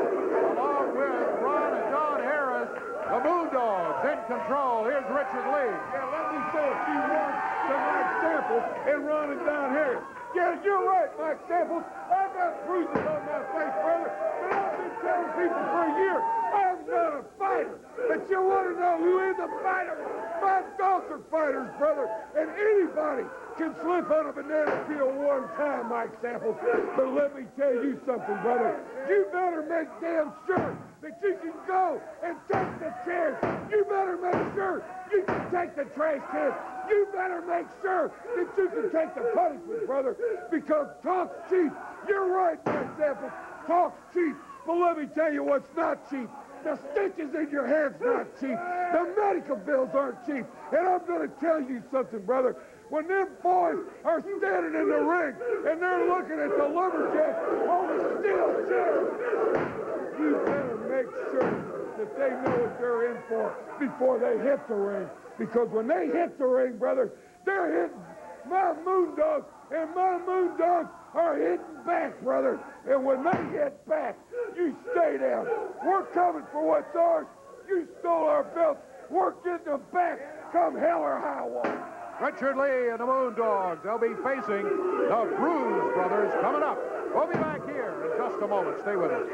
along with Ron and John Harris. The Moondogs in control. Here's Richard Lee. Yeah, let me say a few words to Mike Samples and Ron and John Harris. Yeah, you're right, Mike Samples. I've got bruises on my face, brother, but I've been telling people for a year I'm not a fighter. But you want to know who is a fighter? My dogs are fighters, brother, and anybody can slip on a banana peel one time, Mike Samples. But let me tell you something, brother. You better make damn sure that you can go and take the chairs. You better make sure you can take the trash cans. You better make sure that you can take the punishment, brother, because talk's cheap. You're right, Mike Samples. Talk's cheap. But let me tell you what's not cheap. The stitches in your head's not cheap. The medical bills aren't cheap. And I'm going to tell you something, brother. When them boys are standing in the ring and they're looking at the lumberjack on the steel chair, you better make sure that they know what they're in for before they hit the ring. Because when they hit the ring, brother, they're hitting my Moondogs, and my Moondogs are hitting back, brother. And when they hit back, you stay down. We're coming for what's ours. You stole our belts. We're getting them back come hell or high water. Richard Lee and the Moondogs. They'll be facing the Bruise brothers coming up. We'll be back here in just a moment. Stay with us.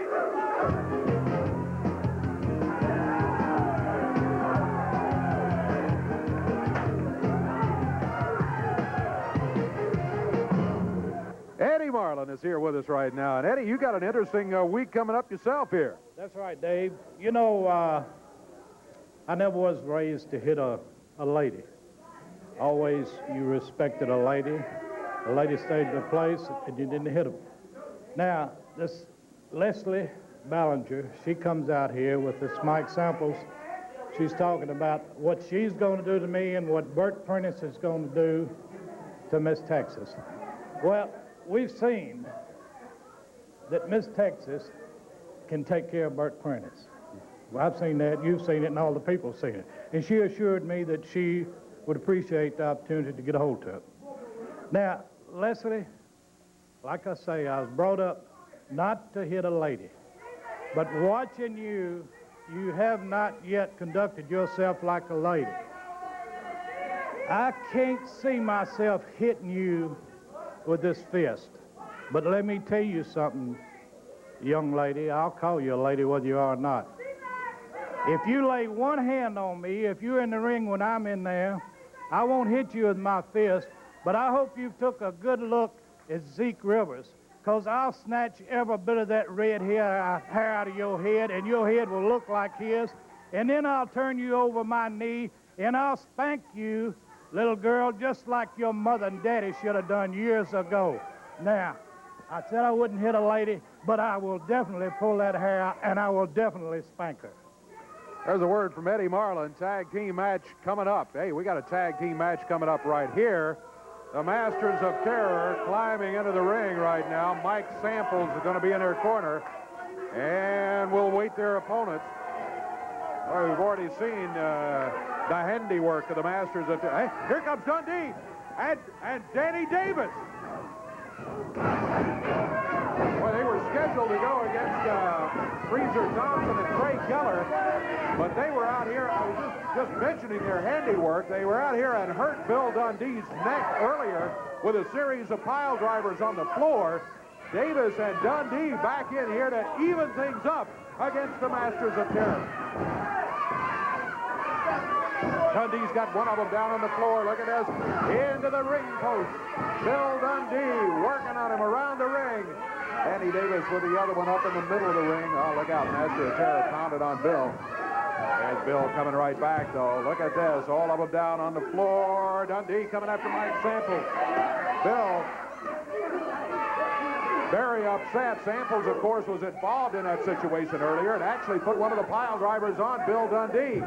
Eddie Marlin is here with us right now. And Eddie, you got an interesting week coming up yourself here. That's right, Dave. You know, I never was raised to hit a lady. Always you respected a lady. The lady stayed in the place and you didn't hit them. Now, this Leslie Ballinger, she comes out here with this Mike Samples. She's talking about what she's going to do to me and what Bert Prentice is going to do to Miss Texas. Well, we've seen that Miss Texas can take care of Bert Prentice. Well, I've seen that, you've seen it, and all the people have seen it. And she assured me that she would appreciate the opportunity to get a hold of it. Now, Leslie, like I say, I was brought up not to hit a lady. But watching you, you have not yet conducted yourself like a lady. I can't see myself hitting you with this fist. But let me tell you something, young lady. I'll call you a lady whether you are or not. If you lay one hand on me, if you're in the ring when I'm in there, I won't hit you with my fist, but I hope you took a good look at Zeke Rivers, because I'll snatch every bit of that red hair out of your head, and your head will look like his, and then I'll turn you over my knee, and I'll spank you, little girl, just like your mother and daddy should have done years ago. Now, I said I wouldn't hit a lady, but I will definitely pull that hair out, and I will definitely spank her. There's a word from Eddie Marlin. Tag team match coming up. Hey, we got a tag team match coming up right here. The Masters of Terror climbing into the ring right now. Mike Samples is going to be in their corner, and we'll wait their opponents. Well, we've already seen the handiwork of the Masters of Terror. Hey, here comes Dundee and Danny Davis. Well, they were scheduled to go against Freezer Thompson and Trey Keller, but they were out here, I was just mentioning their handiwork, they were out here and hurt Bill Dundee's neck earlier with a series of pile drivers on the floor. Davis and Dundee back in here to even things up against the Masters of Terror. Dundee's got one of them down on the floor. Look at this. Into the ring post. Bill Dundee working on him around the ring. Danny Davis with the other one up in the middle of the ring. Oh, look out. Master of Terror pounded on Bill. There's Bill coming right back, though. Look at this. All of them down on the floor. Dundee coming after Mike Samples. Bill very upset. Samples, of course, was involved in that situation earlier and actually put one of the pile drivers on Bill Dundee.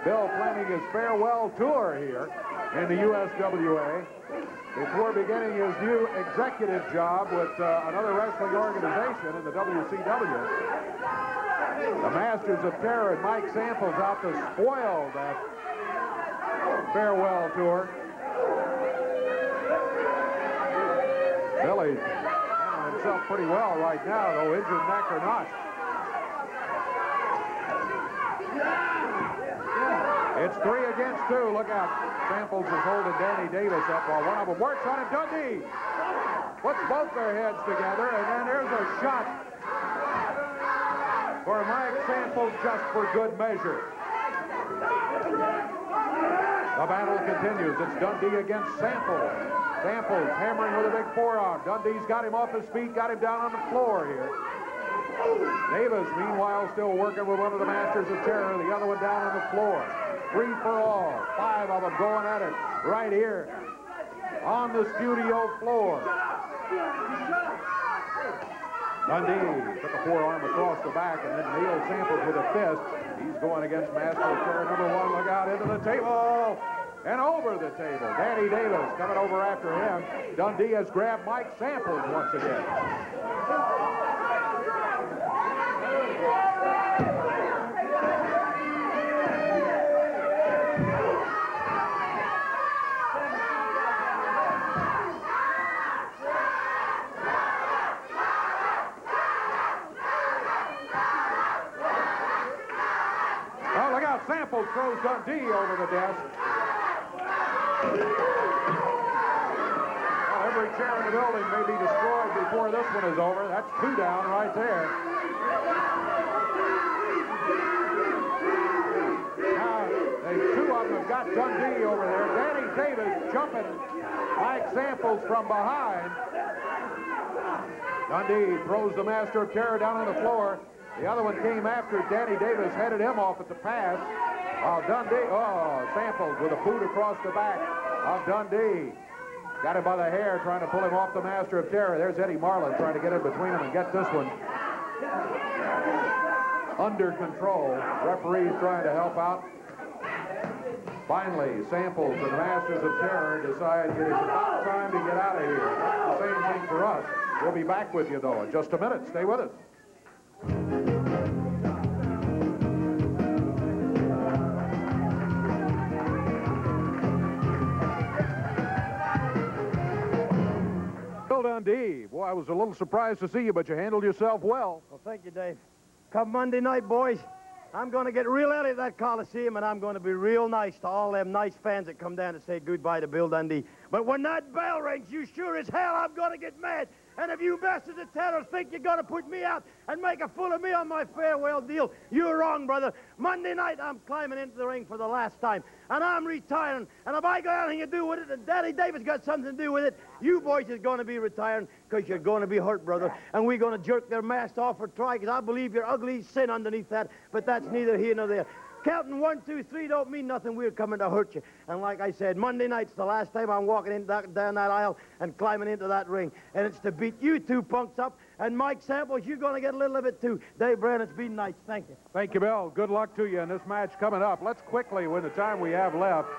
Bill planning his farewell tour here in the USWA before beginning his new executive job with another wrestling organization in the WCW. The Masters of Terror and Mike Samples out to spoil that farewell tour. Billy handling himself pretty well right now, though, injured neck or not. It's 3 against 2. Look out. Samples is holding Danny Davis up while one of them works on it. Dundee puts both their heads together, and then there's a shot for Mike Samples just for good measure. The battle continues. It's Dundee against Samples. Samples hammering with a big forearm. Dundee's got him off his feet, got him down on the floor here. Davis, meanwhile, still working with one of the Masters of Terror, the other one down on the floor. 3 for all. 5 of them going at it right here on the studio floor. Dundee took a forearm across the back and then nailed Samples with a fist. He's going against Master of Terror number 1. Look out into the table and over the table. Danny Davis coming over after him. Dundee has grabbed Mike Samples once again. Samples throws Dundee over the desk. Well, every chair in the building may be destroyed before this one is over. That's 2 down right there. Now, the 2 of them have got Dundee over there. Danny Davis jumping Mike Samples from behind. Dundee throws the Master of Terror down on the floor. The other one came after Danny Davis, headed him off at the pass. Samples with a boot across the back of Dundee. Got him by the hair, trying to pull him off the Master of Terror. There's Eddie Marlin trying to get in between them and get this one under control. Referees trying to help out. Finally, Samples and the Masters of Terror decide it is about time to get out of here. That's the same thing for us. We'll be back with you, though, in just a minute. Stay with us. Bill Dundee, boy, I was a little surprised to see you, but you handled yourself well. Well, thank you, Dave. Come Monday night, boys, I'm going to get real early at that Coliseum, and I'm going to be real nice to all them nice fans that come down to say goodbye to Bill Dundee. But when that bell rings, you sure as hell I'm going to get mad. And if you Masters of Terror think you're going to put me out and make a fool of me on my farewell deal, you're wrong, brother. Monday night, I'm climbing into the ring for the last time, and I'm retiring. And if I got anything to do with it, and Danny Davis got something to do with it, you boys is going to be retiring because you're going to be hurt, brother. And we're going to jerk their mask off or try, because I believe you're ugly sin underneath that, but that's neither here nor there. Counting 1, 2, 3 don't mean nothing. We're coming to hurt you. And like I said, Monday night's the last time I'm walking down that aisle and climbing into that ring. And it's to beat you 2 punks up. And Mike Samples, you're going to get a little of it too. Dave Brown, it's been nice. Thank you. Thank you, Bill. Good luck to you in this match coming up. Let's quickly, with the time we have left,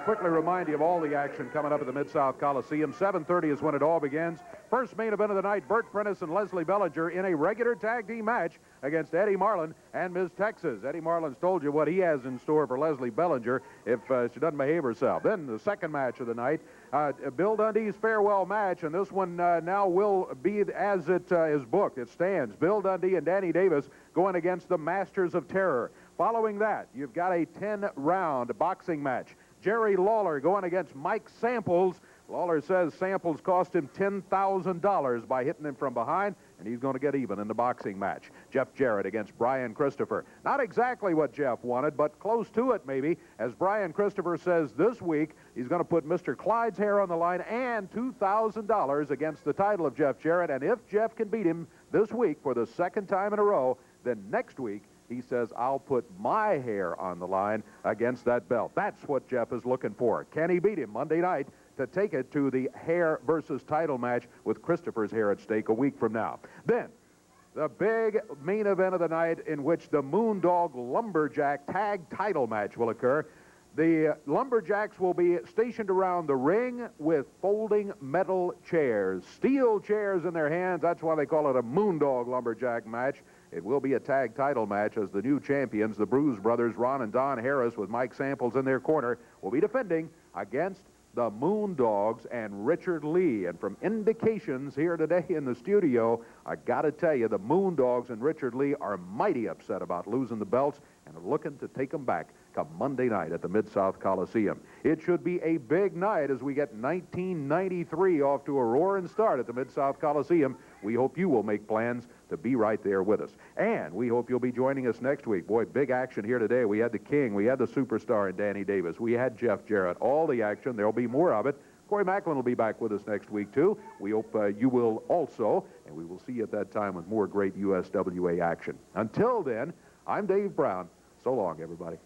quickly remind you of all the action coming up at the Mid-South Coliseum. 7:30 is when it all begins. First main event of the night, Bert Prentice and Leslie Bellinger in a regular tag team match against Eddie Marlin and Ms. Texas. Eddie Marlin's told you what he has in store for Leslie Bellinger if she doesn't behave herself. Then the second match of the night, Bill Dundee's farewell match, and this one now will be as it is booked. It stands. Bill Dundee and Danny Davis going against the Masters of Terror. Following that, you've got a 10-round boxing match. Jerry Lawler going against Mike Samples. Lawler says Samples cost him $10,000 by hitting him from behind. and he's going to get even in the boxing match. Jeff Jarrett against Brian Christopher. Not exactly what Jeff wanted, but close to it maybe, as Brian Christopher says this week he's going to put Mr. Clyde's hair on the line and $2,000 against the title of Jeff Jarrett. And if Jeff can beat him this week for the second time in a row, then next week he says, I'll put my hair on the line against that belt. That's what Jeff is looking for. Can he beat him Monday night to take it to the hair versus title match with Christopher's hair at stake a week from now? Then, the big main event of the night, in which the Moondog Lumberjack tag title match will occur. The Lumberjacks will be stationed around the ring with folding metal chairs, steel chairs in their hands. That's why they call it a Moondog Lumberjack match. It will be a tag title match, as the new champions, the Bruise Brothers, Ron and Don Harris, with Mike Samples in their corner, will be defending against the Moondogs and Richard Lee. And from indications here today in the studio, I got to tell you, the Moondogs and Richard Lee are mighty upset about losing the belts and are looking to take them back come Monday night at the Mid-South Coliseum. It should be a big night as we get 1993 off to a roaring start at the Mid-South Coliseum. We hope you will make plans to be right there with us. And we hope you'll be joining us next week. Boy, big action here today. We had the King, we had the superstar in Danny Davis, we had Jeff Jarrett, all the action. There'll be more of it. Corey Macklin will be back with us next week, too. We hope you will also, and we will see you at that time with more great USWA action. Until then, I'm Dave Brown. So long, everybody.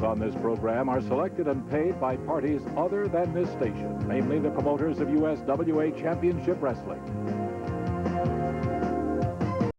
On this program are selected and paid by parties other than this station, namely the promoters of USWA Championship Wrestling.